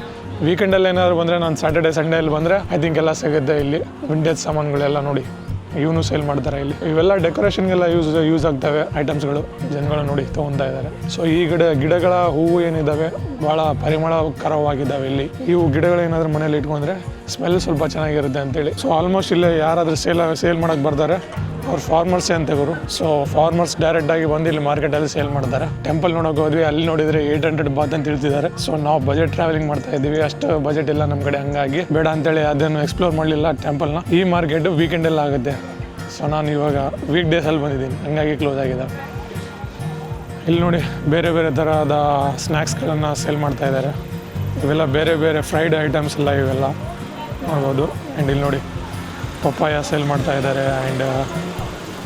ವೀಕೆಂಡಲ್ಲಿ ಏನಾದರೂ ಬಂದರೆ, ನಾನು ಸ್ಯಾಟರ್ಡೆ ಸಂಡೇಲಿ ಬಂದರೆ ಐ ಥಿಂಕ್ ಎಲ್ಲ ಸಿಗುತ್ತೆ ಇಲ್ಲಿ. ವಿಂಟೇಜ್ ಸಾಮಾನುಗಳೆಲ್ಲ ನೋಡಿ ಇವನು ಸೇಲ್ ಮಾಡ್ತಾರೆ ಇಲ್ಲಿ. ಇವೆಲ್ಲ ಡೆಕೋರೇಷನ್ಗೆಲ್ಲ ಯೂಸ್ ಆಗ್ತವೆ ಐಟಮ್ಸ್ಗಳು. ಜನಗಳು ನೋಡಿ ತೊಗೊತಾ ಇದ್ದಾರೆ. ಸೊ ಈ ಗಿಡಗಳ ಹೂವು ಏನಿದ್ದಾವೆ ಭಾಳ ಪರಿಮಳಕರವಾಗಿದ್ದಾವೆ ಇಲ್ಲಿ. ಇವು ಗಿಡಗಳು ಏನಾದರೂ ಮನೇಲಿ ಇಟ್ಕೊಂಡ್ರೆ ಸ್ಮೆಲ್ ಸ್ವಲ್ಪ ಚೆನ್ನಾಗಿರುತ್ತೆ ಅಂತೇಳಿ. ಸೊ ಆಲ್ಮೋಸ್ಟ್ ಇಲ್ಲೇ ಯಾರಾದರೂ ಸೇಲ್ ಮಾಡೋಕ್ಕೆ ಬರ್ತಾರೆ ಅವ್ರು ಫಾರ್ಮರ್ಸೇ ಅಂತ ಇವರು. ಸೊ ಫಾರ್ಮರ್ಸ್ ಡೈರೆಕ್ಟಾಗಿ ಬಂದು ಇಲ್ಲಿ ಮಾರ್ಕೆಟಲ್ಲಿ ಸೇಲ್ ಮಾಡ್ತಾರೆ. ಟೆಂಪಲ್ ನೋಡೋಕೆ ಹೋದ್ವಿ, ಅಲ್ಲಿ ನೋಡಿದರೆ 800 ಬಾತ್ ಅಂತ ಹೇಳ್ತಿದ್ದಾರೆ. ಸೊ ನಾವು ಬಜೆಟ್ ಟ್ರಾವೆಲಿಂಗ್ ಮಾಡ್ತಾ ಇದ್ದೀವಿ, ಅಷ್ಟು ಬಜೆಟ್ ಇಲ್ಲ ನಮ್ಮ ಕಡೆ, ಹಂಗಾಗಿ ಬೇಡ ಅಂತೇಳಿ ಅದನ್ನು ಎಕ್ಸ್ಪ್ಲೋರ್ ಮಾಡಲಿಲ್ಲ ಟೆಂಪಲ್ನ. ಈ ಮಾರ್ಕೆಟು ವೀಕೆಂಡೆಲ್ಲ ಆಗುತ್ತೆ. ಸೊ ನಾನು ಇವಾಗ ವೀಕ್ ಡೇಸಲ್ಲಿ ಬಂದಿದ್ದೀನಿ, ಹಂಗಾಗಿ ಕ್ಲೋಸ್ ಆಗಿದೆ. ಇಲ್ಲಿ ನೋಡಿ ಬೇರೆ ಬೇರೆ ಥರದ ಸ್ನ್ಯಾಕ್ಸ್ಗಳನ್ನು ಸೇಲ್ ಮಾಡ್ತಾ ಇದ್ದಾರೆ. ಇವೆಲ್ಲ ಬೇರೆ ಬೇರೆ ಫ್ರೈಡ್ ಐಟಮ್ಸ್ ಎಲ್ಲ ಇವೆಲ್ಲ ನೋಡ್ಬೋದು. ಆ್ಯಂಡ್ ಇಲ್ಲಿ ನೋಡಿ ಪಪ್ಪಾಯ ಸೇಲ್ ಮಾಡ್ತಾ ಇದ್ದಾರೆ. ಆ್ಯಂಡ್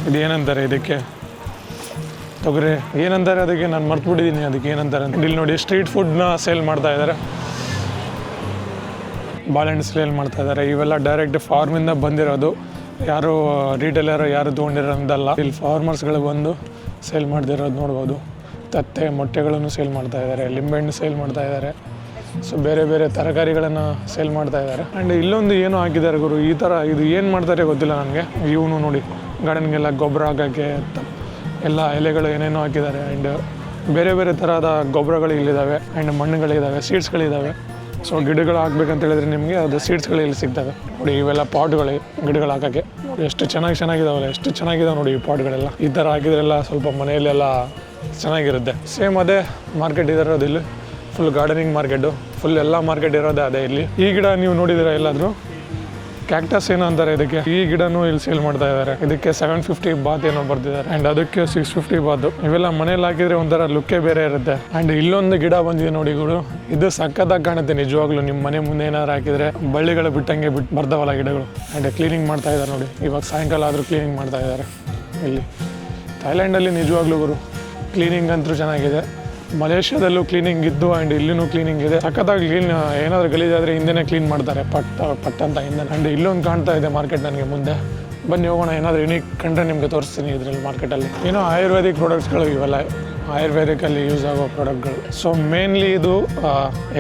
ಇದು ಏನಂತಾರೆ ಇದಕ್ಕೆ, ತೊಗರಿ ಏನಂತಾರೆ ಅದಕ್ಕೆ, ನಾನು ಮರ್ತ್ಬಿಟ್ಟಿದ್ದೀನಿ ಅದಕ್ಕೆ ಏನಂತಾರೆ ಅಂತ. ಇಲ್ಲಿ ನೋಡಿ ಸ್ಟ್ರೀಟ್ ಫುಡ್ನ ಸೇಲ್ ಮಾಡ್ತಾ ಇದ್ದಾರೆ, ಬಾಳೆಹಣ್ಣು ಸೇಲ್ ಮಾಡ್ತಾ ಇದ್ದಾರೆ. ಇವೆಲ್ಲ ಡೈರೆಕ್ಟ್ ಫಾರ್ಮಿಂದ ಬಂದಿರೋದು, ಯಾರು ರೀಟೇಲರ್ ಯಾರು ತೊಗೊಂಡಿರೋದಲ್ಲ. ಇಲ್ಲಿ ಫಾರ್ಮರ್ಸ್ಗಳು ಬಂದು ಸೇಲ್ ಮಾಡ್ತಿರೋದು ನೋಡ್ಬೋದು. ತತ್ತೆ ಮೊಟ್ಟೆಗಳನ್ನು ಸೇಲ್ ಮಾಡ್ತಾ ಇದ್ದಾರೆ, ಲಿಂಬೆಹಣ್ಣು ಸೇಲ್ ಮಾಡ್ತಾ ಇದ್ದಾರೆ. ಸೊ ಬೇರೆ ಬೇರೆ ತರಕಾರಿಗಳನ್ನು ಸೇಲ್ ಮಾಡ್ತಾ ಇದ್ದಾರೆ. ಆ್ಯಂಡ್ ಇಲ್ಲೊಂದು ಏನೋ ಹಾಕಿದ್ದಾರೆ ಗುರು, ಈ ಥರ ಇದು ಏನು ಮಾಡ್ತಾರೆ ಗೊತ್ತಿಲ್ಲ ನನಗೆ. ಇವನು ನೋಡಿ ಗಾರ್ಡನ್ಗೆಲ್ಲ ಗೊಬ್ಬರ ಹಾಕೋಕ್ಕೆ ಎಲ್ಲ ಎಲೆಗಳು ಏನೇನೋ ಹಾಕಿದ್ದಾರೆ. ಆ್ಯಂಡ್ ಬೇರೆ ಬೇರೆ ಥರದ ಗೊಬ್ಬರಗಳು ಇಲ್ಲಿದ್ದಾವೆ. ಆ್ಯಂಡ್ ಮಣ್ಣುಗಳಿದ್ದಾವೆ, ಸೀಡ್ಸ್ಗಳಿದ್ದಾವೆ. ಸೊ ಗಿಡಗಳು ಹಾಕ್ಬೇಕಂತ ಹೇಳಿದ್ರೆ ನಿಮಗೆ ಅದು ಸೀಡ್ಸ್ಗಳು ಇಲ್ಲಿ ಸಿಗ್ತವೆ ನೋಡಿ. ಇವೆಲ್ಲ ಪಾಟ್ಗಳು ಗಿಡಗಳು ಹಾಕೋಕ್ಕೆ ನೋಡಿ ಎಷ್ಟು ಚೆನ್ನಾಗಿದಾವಲ್ಲ, ಎಷ್ಟು ಚೆನ್ನಾಗಿದಾವೆ ನೋಡಿ ಈ ಪಾಟ್ಗಳೆಲ್ಲ. ಈ ಥರ ಹಾಕಿದ್ರೆಲ್ಲ ಸ್ವಲ್ಪ ಮನೆಯಲ್ಲೆಲ್ಲ ಚೆನ್ನಾಗಿರುತ್ತೆ. ಸೇಮ್ ಅದೇ ಮಾರ್ಕೆಟ್ ಇರೋದು ಇಲ್ಲಿ, ಫುಲ್ ಗಾರ್ಡನಿಂಗ್ ಮಾರ್ಕೆಟು, ಫುಲ್ ಎಲ್ಲ ಮಾರ್ಕೆಟ್ ಇರೋದೇ ಅದೇ ಇಲ್ಲಿ. ಈ ಗಿಡ ನೀವು ನೋಡಿದ್ದೀರಾ ಎಲ್ಲಾದರೂ, ಕ್ಯಾಕ್ಟಸ್ ಏನೋ ಅಂತಾರೆ ಇದಕ್ಕೆ. ಈ ಗಿಡನೂ ಇಲ್ಲಿ ಸೇಲ್ ಮಾಡ್ತಾ ಇದ್ದಾರೆ. ಇದಕ್ಕೆ 750 ಬಾತ್ ಏನೋ ಬರ್ತಿದ್ದಾರೆ. ಆ್ಯಂಡ್ ಅದಕ್ಕೆ 650 ಬಾತು. ಇವೆಲ್ಲ ಮನೇಲಿ ಹಾಕಿದ್ರೆ ಒಂಥರ ಲುಕ್ಕೇ ಬೇರೆ ಇರುತ್ತೆ. ಆ್ಯಂಡ್ ಇಲ್ಲೊಂದು ಗಿಡ ಬಂದಿದೆ ನೋಡಿ ಗುರು, ಇದು ಸಕ್ಕತ್ತಾಗಿ ಕಾಣುತ್ತೆ ನಿಜವಾಗ್ಲೂ. ನಿಮ್ಮ ಮನೆ ಮುಂದೆ ಏನಾದ್ರು ಹಾಕಿದ್ರೆ ಬಳ್ಳಿಗಳು ಬಿಟ್ಟಂಗೆ ಬರ್ತಾವಲ್ಲ ಗಿಡಗಳು. ಆ್ಯಂಡ್ ಕ್ಲೀನಿಂಗ್ ಮಾಡ್ತಾ ಇದ್ದಾರೆ ನೋಡಿ, ಇವಾಗ ಸಾಯಂಕಾಲ ಆದರೂ ಕ್ಲೀನಿಂಗ್ ಮಾಡ್ತಾ ಇದ್ದಾರೆ ಇಲ್ಲಿ. ಥೈಲ್ಯಾಂಡಲ್ಲಿ ನಿಜವಾಗ್ಲೂ ಗುರು ಕ್ಲೀನಿಂಗ್ ಅಂತೂ ಚೆನ್ನಾಗಿದೆ. ಮಲೇಷ್ಯಾದಲ್ಲೂ ಕ್ಲೀನಿಂಗ್ ಇದ್ದು ಆ್ಯಂಡ್ ಇಲ್ಲಿನೂ ಕ್ಲೀನಿಂಗ್ ಇದೆ. ಸಖತ್ತಾಗಿ ಕ್ಲೀನ್, ಏನಾದರೂ ಗಲೀಜಾದರೆ ಹಿಂದೆನೇ ಕ್ಲೀನ್ ಮಾಡ್ತಾರೆ, ಪಟ್ ಅಂತ ಹಿಂದೆ. ಆ್ಯಂಡ್ ಇಲ್ಲೊಂದು ಕಾಣ್ತಾ ಇದೆ ಮಾರ್ಕೆಟ್ ನನಗೆ ಮುಂದೆ. ಬನ್ನಿ ಹೋಗೋಣ, ಏನಾದರೂ ಯುನೀಕ್ ಕಂಡ್ರೆ ನಿಮಗೆ ತೋರಿಸ್ತೀನಿ ಇದರಲ್ಲಿ ಮಾರ್ಕೆಟಲ್ಲಿ. ಏನೋ ಆಯುರ್ವೇದಿಕ್ ಪ್ರಾಡಕ್ಟ್ಸ್ಗಳು ಇವೆಲ್ಲ, ಆಯುರ್ವೇದಿಕಲ್ಲಿ ಯೂಸ್ ಆಗೋ ಪ್ರಾಡಕ್ಟ್ಗಳು. ಸೊ ಮೇನ್ಲಿ ಇದು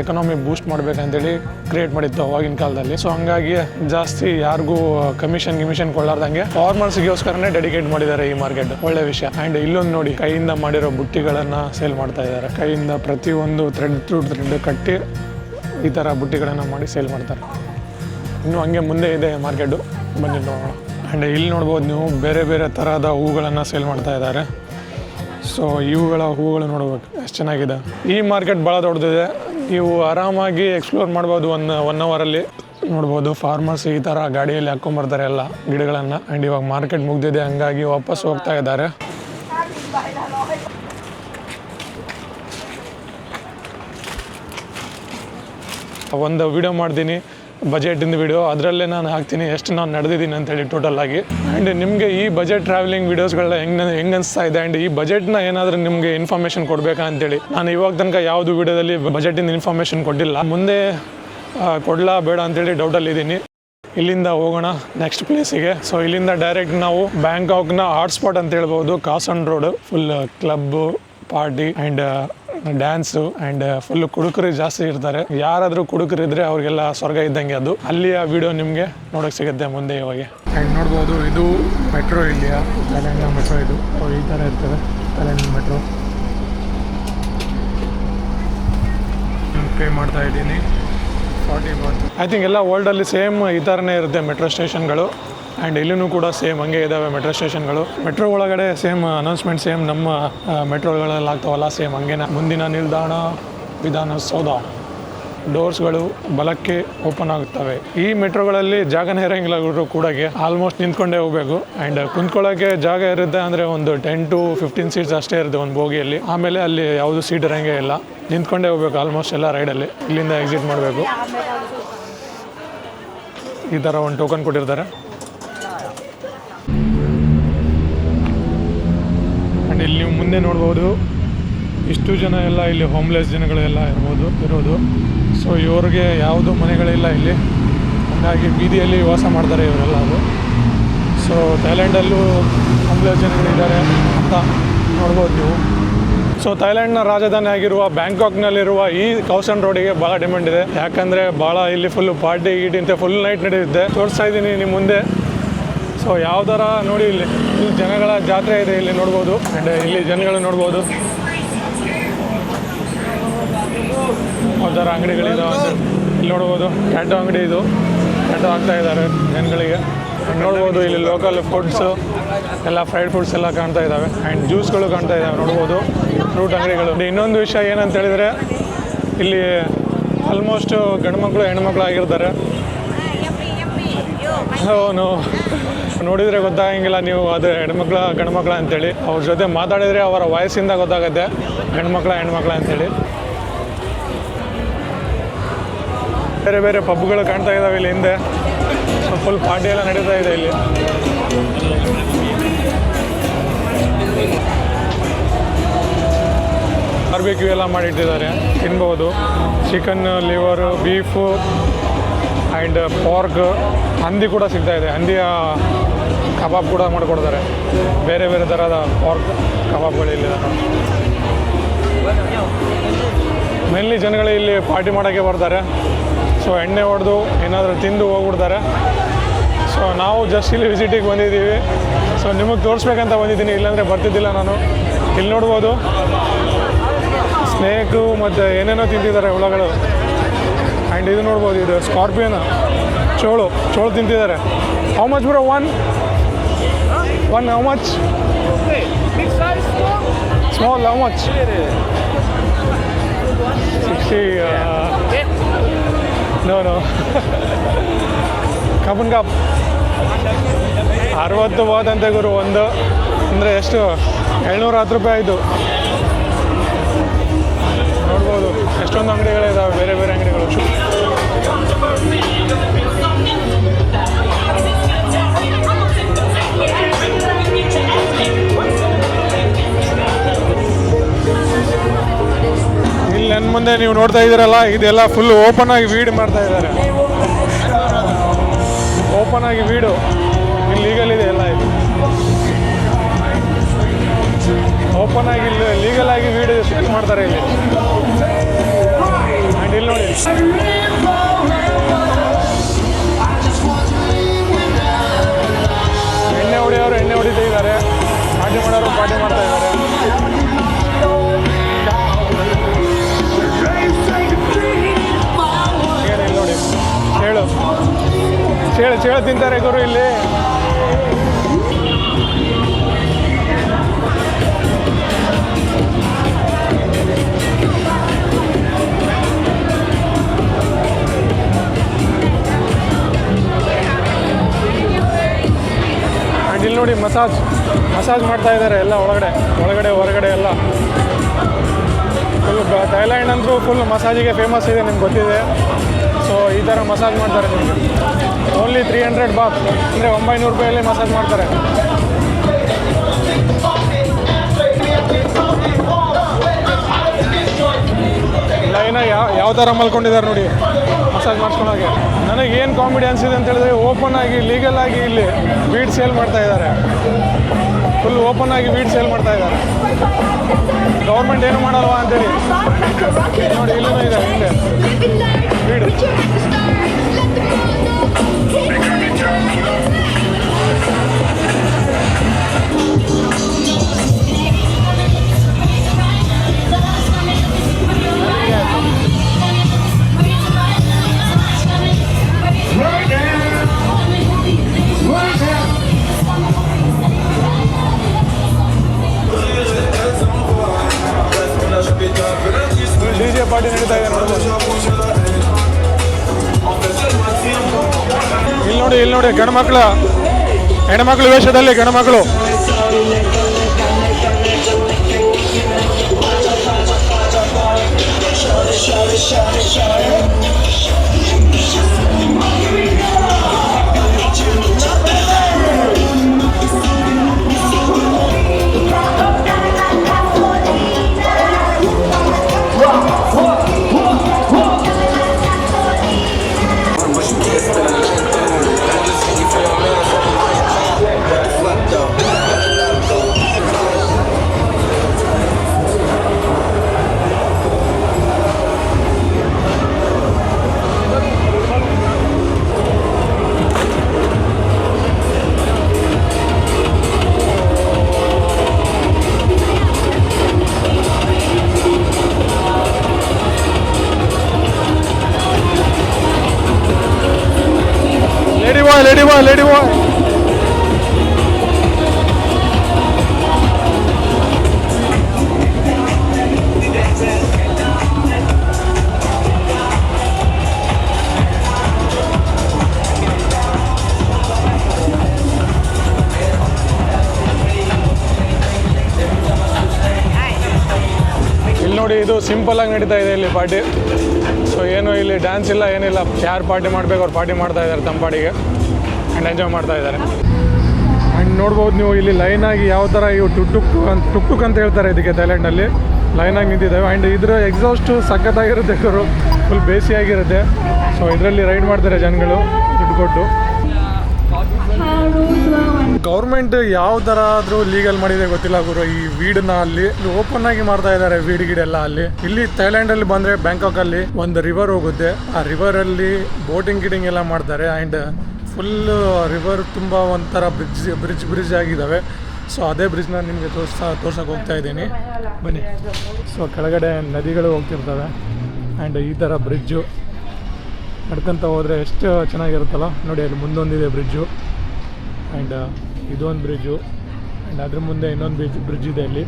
ಎಕನಾಮಿ ಬೂಸ್ಟ್ ಮಾಡಬೇಕಂತೇಳಿ ಕ್ರಿಯೇಟ್ ಮಾಡಿತ್ತು ಅವಾಗಿನ ಕಾಲದಲ್ಲಿ. ಸೊ ಹಂಗಾಗಿ ಜಾಸ್ತಿ ಯಾರಿಗೂ ಕಮಿಷನ್ ಕೊಳ್ಳಾರ್ದಂಗೆ ಫಾರ್ಮರ್ಸ್ಗೋಸ್ಕರನೇ ಡೆಡಿಕೇಟ್ ಮಾಡಿದ್ದಾರೆ ಈ ಮಾರ್ಕೆಟ್. ಒಳ್ಳೆ ವಿಷಯ. ಆ್ಯಂಡ್ ಇಲ್ಲೊಂದು ನೋಡಿ ಕೈಯಿಂದ ಮಾಡಿರೋ ಬುಟ್ಟಿಗಳನ್ನು ಸೇಲ್ ಮಾಡ್ತಾ ಇದ್ದಾರೆ. ಕೈಯಿಂದ ಪ್ರತಿಯೊಂದು ಥ್ರೆಡ್ ಕಟ್ಟಿ ಈ ಥರ ಬುಟ್ಟಿಗಳನ್ನು ಮಾಡಿ ಸೇಲ್ ಮಾಡ್ತಾರೆ. ಇನ್ನು ಹಂಗೆ ಮುಂದೆ ಇದೆ ಮಾರ್ಕೆಟು, ಬನ್ನಿ ನೋಡೋಣ. ಆ್ಯಂಡ್ ಇಲ್ಲಿ ನೋಡ್ಬೋದು ನೀವು ಬೇರೆ ಬೇರೆ ಥರದ ಹೂಗಳನ್ನು ಸೇಲ್ ಮಾಡ್ತಾ ಇದ್ದಾರೆ. ಸೊ ಇವುಗಳ ಹೂಗಳು ನೋಡ್ಬೇಕು ಎಷ್ಟು ಚೆನ್ನಾಗಿದೆ. ಈ ಮಾರ್ಕೆಟ್ ಭಾಳ ದೊಡ್ಡದಿದೆ, ನೀವು ಆರಾಮಾಗಿ ಎಕ್ಸ್ಪ್ಲೋರ್ ಮಾಡ್ಬೋದು. ಒನ್ ಅವರಲ್ಲಿ ನೋಡ್ಬೋದು. ಫಾರ್ಮರ್ಸ್ ಈ ಥರ ಗಾಡಿಯಲ್ಲಿ ಹಾಕ್ಕೊಂಬರ್ತಾರೆ ಎಲ್ಲ ಗಿಡಗಳನ್ನು. ಆ್ಯಂಡ್ ಇವಾಗ ಮಾರ್ಕೆಟ್ ಮುಗ್ದಿದೆ, ಹಂಗಾಗಿ ವಾಪಸ್ ಹೋಗ್ತಾ ಇದ್ದಾರೆ. ಒಂದು ವಿಡಿಯೋ ಮಾಡ್ತೀನಿ, ಬಜೆಟಿಂದ ವಿಡಿಯೋ, ಅದರಲ್ಲೇ ನಾನು ಹಾಕ್ತೀನಿ ಎಷ್ಟು ನಾನು ನಡೆದಿದ್ದೀನಿ ಅಂತೇಳಿ ಟೋಟಲ್ ಆಗಿ. ಆ್ಯಂಡ್ ನಿಮಗೆ ಈ ಬಜೆಟ್ ಟ್ರಾವೆಲಿಂಗ್ ವೀಡಿಯೋಸ್ಗಳೆಲ್ಲ ಹೆಂಗೆ ಅನಿಸ್ತಾ ಇದೆ, ಆ್ಯಂಡ್ ಈ ಬಜೆಟ್ನ ಏನಾದರೂ ನಿಮಗೆ ಇನ್ಫಾರ್ಮೇಷನ್ ಕೊಡಬೇಕಾ ಅಂತೇಳಿ. ನಾನು ಇವಾಗ ತನಕ ಯಾವುದು ವಿಡಿಯೋದಲ್ಲಿ ಬಜೆಟಿಂದ ಇನ್ಫಾರ್ಮೇಷನ್ ಕೊಟ್ಟಿಲ್ಲ. ಮುಂದೆ ಕೊಡಲಾ ಬೇಡ ಅಂತೇಳಿ ಡೌಟಲ್ಲಿದ್ದೀನಿ. ಇಲ್ಲಿಂದ ಹೋಗೋಣ ನೆಕ್ಸ್ಟ್ ಪ್ಲೇಸಿಗೆ. ಸೊ ಇಲ್ಲಿಂದ ಡೈರೆಕ್ಟ್ ನಾವು ಬ್ಯಾಂಕಾಕ್ನ ಹಾಟ್ಸ್ಪಾಟ್ ಅಂತ ಹೇಳ್ಬೋದು, Khao San road. Full club, party and dance and full ಕುಡುಕರು ಜಾಸ್ತಿ ಇರ್ತಾರೆ. ಯಾರಾದರೂ ಕುಡುಕರಿದ್ರೆ ಅವ್ರಿಗೆಲ್ಲ ಸ್ವರ್ಗ ಇದ್ದಂಗೆ ಅದು. ಅಲ್ಲಿಯ ವಿಡಿಯೋ ನಿಮಗೆ ನೋಡೋಕ್ಕೆ ಸಿಗುತ್ತೆ ಮುಂದೆ ಇವಾಗ. ಆ್ಯಂಡ್ ನೋಡ್ಬೋದು ಇದು ಮೆಟ್ರೋ ಇಲ್ಲಿಯ ಥೈಲ್ಯಾಂಡ್ನ ಮೆಟ್ರೋ. ಇದು ಈ ಥರ ಇರ್ತದೆ ಥೈಲ್ಯಾಂಡ್ ಮೆಟ್ರೋ. ಪೇ ಮಾಡ್ತಾ ಇದ್ದೀನಿ 40 ಬಾತ್. ಐ ಥಿಂಕ್ ಎಲ್ಲ ವರ್ಲ್ಡಲ್ಲಿ ಸೇಮ್ ಈ ಥರನೇ ಇರುತ್ತೆ ಮೆಟ್ರೋ ಸ್ಟೇಷನ್ಗಳು. ಆ್ಯಂಡ್ ಇಲ್ಲೂ ಕೂಡ ಸೇಮ್ ಹಂಗೆ ಇದ್ದಾವೆ ಮೆಟ್ರೋ ಸ್ಟೇಷನ್ಗಳು. ಮೆಟ್ರೋ ಒಳಗಡೆ ಸೇಮ್ ಅನೌನ್ಸ್ಮೆಂಟ್ ಸೇಮ್ ನಮ್ಮ ಮೆಟ್ರೋಗಳಲ್ಲಿ ಆಗ್ತಾವಲ್ಲ ಸೇಮ್ ಹಂಗೇನ. ಮುಂದಿನ ನಿಲ್ದಾಣ ವಿಧಾನಸೌಧ, ಡೋರ್ಸ್ಗಳು ಬಲಕ್ಕೆ ಓಪನ್ ಆಗುತ್ತವೆ. ಈ ಮೆಟ್ರೋಗಳಲ್ಲಿ ಜಾಗನೇ ಇರೋಂಗಿಲ್ಲ ಕೂಡಗೆ, ಆಲ್ಮೋಸ್ಟ್ ನಿಂತ್ಕೊಂಡೇ ಹೋಗಬೇಕು. ಆ್ಯಂಡ್ ಕುಂತ್ಕೊಳ್ಳೋಕ್ಕೆ ಜಾಗ ಇರುತ್ತೆ ಅಂದರೆ ಒಂದು 10 to 15 ಸೀಟ್ಸ್ ಅಷ್ಟೇ ಇರುತ್ತೆ ಒಂದು ಬೋಗಿಯಲ್ಲಿ. ಆಮೇಲೆ ಅಲ್ಲಿ ಯಾವುದು ಸೀಟ್ ಇರೋಂಗೆ ಇಲ್ಲ, ನಿಂತ್ಕೊಂಡೇ ಹೋಗ್ಬೇಕು ಆಲ್ಮೋಸ್ಟ್ ಎಲ್ಲ ರೈಡಲ್ಲಿ. ಇಲ್ಲಿಂದ ಎಕ್ಸಿಟ್ ಮಾಡಬೇಕು. ಈ ಥರ ಒಂದು ಟೋಕನ್ ಕೊಟ್ಟಿರ್ತಾರೆ. ಆ್ಯಂಡ್ ಇಲ್ಲಿ ನೀವು ಮುಂದೆ ನೋಡ್ಬೋದು ಇಷ್ಟು ಜನ ಎಲ್ಲ ಇಲ್ಲಿ ಹೋಮ್ಲೆಸ್ ಜನಗಳೆಲ್ಲ ಇರೋದು. ಸೊ ಇವ್ರಿಗೆ ಯಾವುದು ಮನೆಗಳಿಲ್ಲ ಇಲ್ಲಿ, ಹಾಗಾಗಿ ಬೀದಿಯಲ್ಲಿ ವಾಸ ಮಾಡ್ತಾರೆ ಇವರೆಲ್ಲ. ಅದು ಸೊ ಥೈಲ್ಯಾಂಡಲ್ಲೂ ಹೋಮ್ಲೆಸ್ ಜನಗಳಿದ್ದಾರೆ ಅಂತ ನೋಡ್ಬೋದು ನೀವು. ಸೊ ಥೈಲ್ಯಾಂಡ್ನ ರಾಜಧಾನಿ ಆಗಿರುವ ಬ್ಯಾಂಕಾಕ್ನಲ್ಲಿರುವ ಈ ಕೌಸನ್ ರೋಡಿಗೆ ಭಾಳ ಡಿಮ್ಯಾಂಡ್ ಇದೆ. ಯಾಕಂದರೆ ಭಾಳ ಇಲ್ಲಿ ಫುಲ್ಲು ಪಾರ್ಟಿ ಗೀಟಿ ಫುಲ್ ನೈಟ್ ನಡೆಯುತ್ತೆ. ತೋರಿಸ್ತಾ ಇದ್ದೀನಿ ನಿಮ್ಮ ಮುಂದೆ. ಸೊ ಯಾವ ಥರ ನೋಡಿ, ಇಲ್ಲಿ ಜನಗಳ ಜಾತ್ರೆ ಇದೆ ಇಲ್ಲಿ ನೋಡ್ಬೋದು. ಆ್ಯಂಡ್ ಇಲ್ಲಿ ಜನಗಳು ನೋಡ್ಬೋದು ಯಾವ ಥರ ಅಂಗಡಿಗಳಿದಾವೆ ಅಂತ. ಇಲ್ಲಿ ನೋಡ್ಬೋದು ಟ್ಯಾಟೋ ಅಂಗಡಿ, ಇದು ಟ್ಯಾಟೋ ಹಾಕ್ತಾ ಇದ್ದಾರೆ ಜನಗಳಿಗೆ. ನೋಡ್ಬೋದು ಇಲ್ಲಿ ಲೋಕಲ್ ಫುಡ್ಸು ಎಲ್ಲ ಫ್ರೈಡ್ ಫುಡ್ಸ್ ಎಲ್ಲ ಕಾಣ್ತಾ ಇದ್ದಾವೆ. ಆ್ಯಂಡ್ ಜ್ಯೂಸ್ಗಳು ಕಾಣ್ತಾ ಇದ್ದಾವೆ ನೋಡ್ಬೋದು, ಫ್ರೂಟ್ ಅಂಗಡಿಗಳು. ಇನ್ನೊಂದು ವಿಷಯ ಏನಂತ ಹೇಳಿದರೆ ಇಲ್ಲಿ ಆಲ್ಮೋಸ್ಟ್ ಗಂಡುಮಕ್ಳು ಹೆಣ್ಮಕ್ಳು ಆಗಿರ್ತಾರೆ. ಅವನು ನೋಡಿದರೆ ಗೊತ್ತಾಗಂಗಿಲ್ಲ ನೀವು ಅದು ಹೆಣ್ಮಕ್ಳ ಗಂಡ್ಮಕ್ಳ ಅಂತೇಳಿ. ಅವ್ರ ಜೊತೆ ಮಾತಾಡಿದರೆ ಅವರ ವಾಯ್ಸಿಂದ ಗೊತ್ತಾಗುತ್ತೆ ಹೆಣ್ಮಕ್ಳ ಹೆಣ್ಮಕ್ಳ ಅಂತೇಳಿ. ಬೇರೆ ಬೇರೆ ಪಬ್ಗಳು ಕಾಣ್ತಾ ಇದ್ದಾವೆ ಇಲ್ಲಿ ಹಿಂದೆ. ಫುಲ್ ಪಾರ್ಟಿ ಎಲ್ಲ ನಡೀತಾ ಇದೆ ಇಲ್ಲಿ. ಬಾರ್ಬಿಕ್ಯೂ ಎಲ್ಲ ಮಾಡಿಟ್ಟಿದ್ದಾರೆ, ತಿನ್ಬೋದು. Chicken, liver, beef and park, ಹಂದಿ ಕೂಡ ಸಿಗ್ತಾ ಇದೆ. ಹಂದಿಯ ಕಬಾಬ್ ಕೂಡ ಮಾಡಿಕೊಡ್ತಾರೆ. ಬೇರೆ ಬೇರೆ ಥರದ ಪಾರ್ಕ್ ಕಬಾಬ್ಗಳು ಇಲ್ಲಿದೆ. ಮೇನ್ಲಿ ಜನಗಳು ಇಲ್ಲಿ ಪಾರ್ಟಿ ಮಾಡೋಕ್ಕೆ ಬರ್ತಾರೆ. ಸೊ ಎಣ್ಣೆ ಹೊಡೆದು ಏನಾದರೂ ತಿಂದು ಹೋಗ್ಬಿಡ್ತಾರೆ. ಸೊ ನಾವು ಜಸ್ಟ್ ಇಲ್ಲಿ ವಿಸಿಟಿಗೆ ಬಂದಿದ್ದೀವಿ. ಸೊ ನಿಮಗೆ ತೋರಿಸ್ಬೇಕಂತ ಬಂದಿದ್ದೀನಿ, ಇಲ್ಲಾಂದರೆ ಬರ್ತಿದ್ದಿಲ್ಲ ನಾನು. ಇಲ್ಲಿ ನೋಡ್ಬೋದು ಸ್ನೇಕು ಮತ್ತು ಏನೇನೋ ತಿಂತಿದ್ದಾರೆ ಹುಳಗಳು. ಆ್ಯಂಡ್ ಇದು ನೋಡ್ಬೋದು, ಇದು ಸ್ಕಾರ್ಪಿಯನ್, ಚೋಳು ತಿಂತಿದ್ದಾರೆ. How much bro? One how much? Small how much? 60. No ಕಬ್ಬನ್ ಕಪ್ 60 ಬಾತ್ ಅಂತೆ ಗುರು ಒಂದು. ಅಂದರೆ ಎಷ್ಟು? 710 ರೂಪಾಯಿ ಆಯಿತು. ನೋಡ್ಬೋದು ಎಷ್ಟೊಂದು ಅಂಗಡಿಗಳಿದ್ದಾವೆ, ಬೇರೆ ಬೇರೆ ಅಂಗಡಿಗಳು. ಇಲ್ಲಿ ನನ್ನ ಮುಂದೆ ನೀವು ನೋಡ್ತಾ ಇದ್ದೀರಲ್ಲ, ಇದೆಲ್ಲ ಫುಲ್ ಓಪನ್ ಆಗಿ ವೀಡ್ ಮಾಡ್ತಾ ಇದ್ದಾರೆ. ಓಪನ್ ಆಗಿ ವೀಡು ಇಲ್ಲಿ ಲೀಗಲ್ ಇದೆ ಎಲ್ಲ. ಇದು ಓಪನ್ ಆಗಿ ಇಲ್ಲಿ ಲೀಗಲ್ ಆಗಿ ವೀಡ್ ಶಿಫ್ಟ್ ಮಾಡ್ತಾರೆ ಇಲ್ಲಿ. ಆ್ಯಂಡ್ ಇಲ್ಲಿ ನೋಡಿ ಎಣ್ಣೆ ಹೊಡೆಯೋರು ಎಣ್ಣೆ ಹೊಡಿತಾ ಇದ್ದಾರೆ, ಪಾರ್ಟಿ ಮಾಡೋರು ಪಾರ್ಟಿ ಮಾಡ್ತಾ ಇದ್ದಾರೆ. ಏನಿಲ್ಲ ನೋಡಿ, ಚೇಳು ತಿಂತಾರೆ ಗುರು ಇಲ್ಲಿ. ನೋಡಿ ಮಸಾಜ್ ಮಾಡ್ತಾ ಇದ್ದಾರೆ ಎಲ್ಲ ಒಳಗಡೆ ಹೊರಗಡೆ ಎಲ್ಲ. ಫುಲ್ ಥೈಲ್ಯಾಂಡ್ ಅಂತೂ ಫುಲ್ ಮಸಾಜಿಗೆ ಫೇಮಸ್ ಇದೆ, ನಿಮ್ಗೆ ಗೊತ್ತಿದೆ. ಸೊ ಈ ಥರ ಮಸಾಜ್ ಮಾಡ್ತಾರೆ ನಿಮಗೆ. ಓನ್ಲಿ 300 ಬಾತ್ ಅಂದರೆ 900 ರೂಪಾಯಲ್ಲಿ ಮಸಾಜ್ ಮಾಡ್ತಾರೆ. ಲೈನಾಗಿ ಯಾವ ಥರ ಮಲ್ಕೊಂಡಿದ್ದಾರೆ ನೋಡಿ ಮಸಾಜ್ ಮಾಡಿಸ್ಕೊಳಕ್ಕೆ. ನನಗೆ ಏನು ಕಾಮಿಡಿ ಅನಿಸಿದೆ ಅಂತ ಹೇಳಿದ್ರೆ, ಓಪನ್ ಆಗಿ ಲೀಗಲ್ ಆಗಿ ಇಲ್ಲಿ ವೀಡ್ ಸೇಲ್ ಮಾಡ್ತಾ ಇದ್ದಾರೆ. ಫುಲ್ ಓಪನ್ ಆಗಿ ವೀಡ್ ಸೇಲ್ ಮಾಡ್ತಾ ಇದ್ದಾರೆ. ಗೌರ್ಮೆಂಟ್ ಏನು ಮಾಡಲ್ವಾ ಅಂತೇಳಿ ನೋಡಿ, ಇಲ್ಲೂ ಇದೆ ಹಿಂದೆ ವೀಡ್. DJ ಪಾರ್ಟಿ ನಡೀತಾ ಇದೆ ನೋಡ್ಬೋದು. ಇಲ್ಲಿ ನೋಡಿ ಹೆಣ್ಮಕ್ಳು ವೇಷದಲ್ಲಿ ಗಂಡುಮಕ್ಕಳು. ಲೇಡಿ ಬಾಯ್ ಇಲ್ಲಿ ನೋಡಿ, ಇದು ಸಿಂಪಲ್ ಆಗಿ ನಡೀತಾ ಇದೆ ಇಲ್ಲಿ ಪಾರ್ಟಿ. ಸೊ ಏನು ಇಲ್ಲಿ ಡ್ಯಾನ್ಸ್ ಇಲ್ಲ, ಏನಿಲ್ಲ. ಯಾರು ಪಾರ್ಟಿ ಮಾಡಬೇಕು ಅವ್ರು ಪಾರ್ಟಿ ಮಾಡ್ತಾ ಇದ್ದಾರೆ ತಮ್ಮ ಪಾರ್ಟಿಗೆ, ಆ್ಯಂಡ್ ಎಂಜಾಯ್ ಮಾಡ್ತಾ ಇದ್ದಾರೆ. ಆ್ಯಂಡ್ ನೋಡ್ಬೋದು ನೀವು ಇಲ್ಲಿ ಲೈನಾಗಿ ಯಾವ ಥರ ಇವು ಟುಕ್ ಅಂತ ಹೇಳ್ತಾರೆ ಇದಕ್ಕೆ ಥೈಲ್ಯಾಂಡಲ್ಲಿ. ಲೈನಾಗಿ ನಿಂತಿದ್ದಾವೆ. ಆ್ಯಂಡ್ ಇದರ ಎಕ್ಸಾಸ್ಟು ಸಖತ್ತಾಗಿರುತ್ತೆ, ಗುರು. ಫುಲ್ ಬೇಸಿಯಾಗಿರುತ್ತೆ. ಸೊ ಇದರಲ್ಲಿ ರೈಡ್ ಮಾಡ್ತಾರೆ ಜನಗಳು ದುಡ್ಡು ಕೊಟ್ಟು. ಗೌರ್ಮೆಂಟ್ ಯಾವ ಥರ ಆದರೂ ಲೀಗಲ್ ಮಾಡಿದೆ ಗೊತ್ತಿಲ್ಲ ಗುರು. ಈ ವೀಡನ್ನ ಅಲ್ಲಿ ಓಪನ್ ಆಗಿ ಮಾಡ್ತಾ ಇದ್ದಾರೆ, ವೀಡ್ ಗಿಡೆಲ್ಲ ಅಲ್ಲಿ. ಇಲ್ಲಿ ಥೈಲ್ಯಾಂಡಲ್ಲಿ ಬಂದರೆ ಬ್ಯಾಂಕಾಕಲ್ಲಿ ಒಂದು ರಿವರ್ ಹೋಗುತ್ತೆ. ಆ ರಿವರಲ್ಲಿ ಬೋಟಿಂಗ್ ಎಲ್ಲ ಮಾಡ್ತಾರೆ. ಆ್ಯಂಡ್ ಫುಲ್ ರಿವರ್ ತುಂಬ ಒಂಥರ ಬ್ರಿಡ್ಜ್ ಆಗಿದ್ದಾವೆ. ಸೊ ಅದೇ ಬ್ರಿಡ್ಜ್ನ ನಿಮಗೆ ತೋರ್ಸೋಕೆ ಹೋಗ್ತಾ ಇದ್ದೀನಿ, ಬನ್ನಿ. ಸೊ ಕೆಳಗಡೆ ನದಿಗಳು ಹೋಗ್ತಿರ್ತವೆ. ಆ್ಯಂಡ್ ಈ ಥರ ಬ್ರಿಡ್ಜು ನಡ್ಕೊತ ಹೋದರೆ ಎಷ್ಟು ಚೆನ್ನಾಗಿರುತ್ತಲ್ಲ ನೋಡಿ. ಅಲ್ಲಿ ಮುಂದೊಂದಿದೆ ಬ್ರಿಡ್ಜು, ಆ್ಯಂಡ್ ಇದೊಂದು ಬ್ರಿಡ್ಜು, ಆ್ಯಂಡ್ ಅದ್ರ ಮುಂದೆ ಇನ್ನೊಂದು ಬ್ರಿಡ್ಜ್ ಇದೆ. ಇಲ್ಲಿ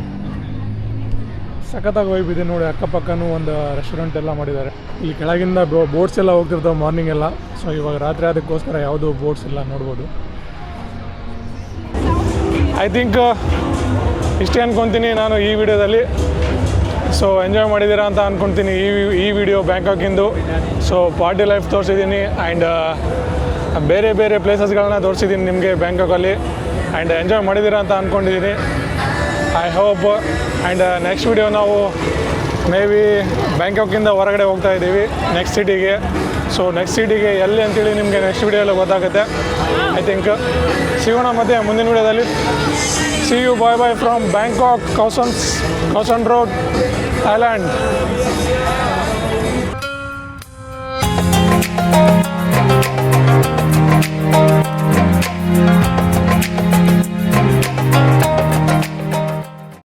ಸಖತ್ತಾಗಿ ವೈಬ್ ಇದೆ ನೋಡಿ. ಅಕ್ಕಪಕ್ಕನೂ ಒಂದು ರೆಸ್ಟೋರೆಂಟ್ ಎಲ್ಲ ಮಾಡಿದ್ದಾರೆ. ಇಲ್ಲಿ ಕೆಳಗಿಂದ ಬೋಟ್ಸ್ ಎಲ್ಲ ಹೋಗ್ತಿರ್ತಾವೆ ಮಾರ್ನಿಂಗ್ ಎಲ್ಲ. ಸೊ ಇವಾಗ ರಾತ್ರಿ ಅದಕ್ಕೋಸ್ಕರ ಯಾವುದೂ ಬೋಟ್ಸ್ ಇಲ್ಲ, ನೋಡ್ಬೋದು. ಐ ಥಿಂಕ್ ಇಷ್ಟೇ ಅಂದ್ಕೊತೀನಿ ನಾನು ಈ ವಿಡಿಯೋದಲ್ಲಿ. ಸೊ ಎಂಜಾಯ್ ಮಾಡಿದ್ದೀರಾ ಅಂತ ಅಂದ್ಕೊತೀನಿ ಈ ವಿಡಿಯೋ ಬ್ಯಾಂಕಾಕಿಂದು. ಸೊ ಪಾರ್ಟಿ ಲೈಫ್ ತೋರಿಸಿದ್ದೀನಿ, ಆ್ಯಂಡ್ ಬೇರೆ ಪ್ಲೇಸಸ್ಗಳನ್ನ ತೋರಿಸಿದ್ದೀನಿ ನಿಮಗೆ ಬ್ಯಾಂಕಾಕಲ್ಲಿ. ಆ್ಯಂಡ್ ಎಂಜಾಯ್ ಮಾಡಿದ್ದೀರಾ ಅಂತ ಅಂದ್ಕೊಂಡಿದ್ದೀನಿ, I hope. And next video ನಾವು ಮೇ ಬಿ ಬ್ಯಾಂಕಾಕಿಂದ ಹೊರಗಡೆ ಹೋಗ್ತಾ ಇದ್ದೀವಿ ನೆಕ್ಸ್ಟ್ ಸಿಟಿಗೆ. ಸೊ ನೆಕ್ಸ್ಟ್ ಸಿಟಿಗೆ ಎಲ್ಲಿ ಅಂತೇಳಿ ನಿಮಗೆ ನೆಕ್ಸ್ಟ್ ವಿಡಿಯೋಲ್ಲಿ ಗೊತ್ತಾಗುತ್ತೆ. ಐ ಥಿಂಕ್ ಸಿಗೋಣ ಮತ್ತೆ ಮುಂದಿನ ವಿಡಿಯೋದಲ್ಲಿ. See you, bye from Bangkok, Khao San road, Thailand.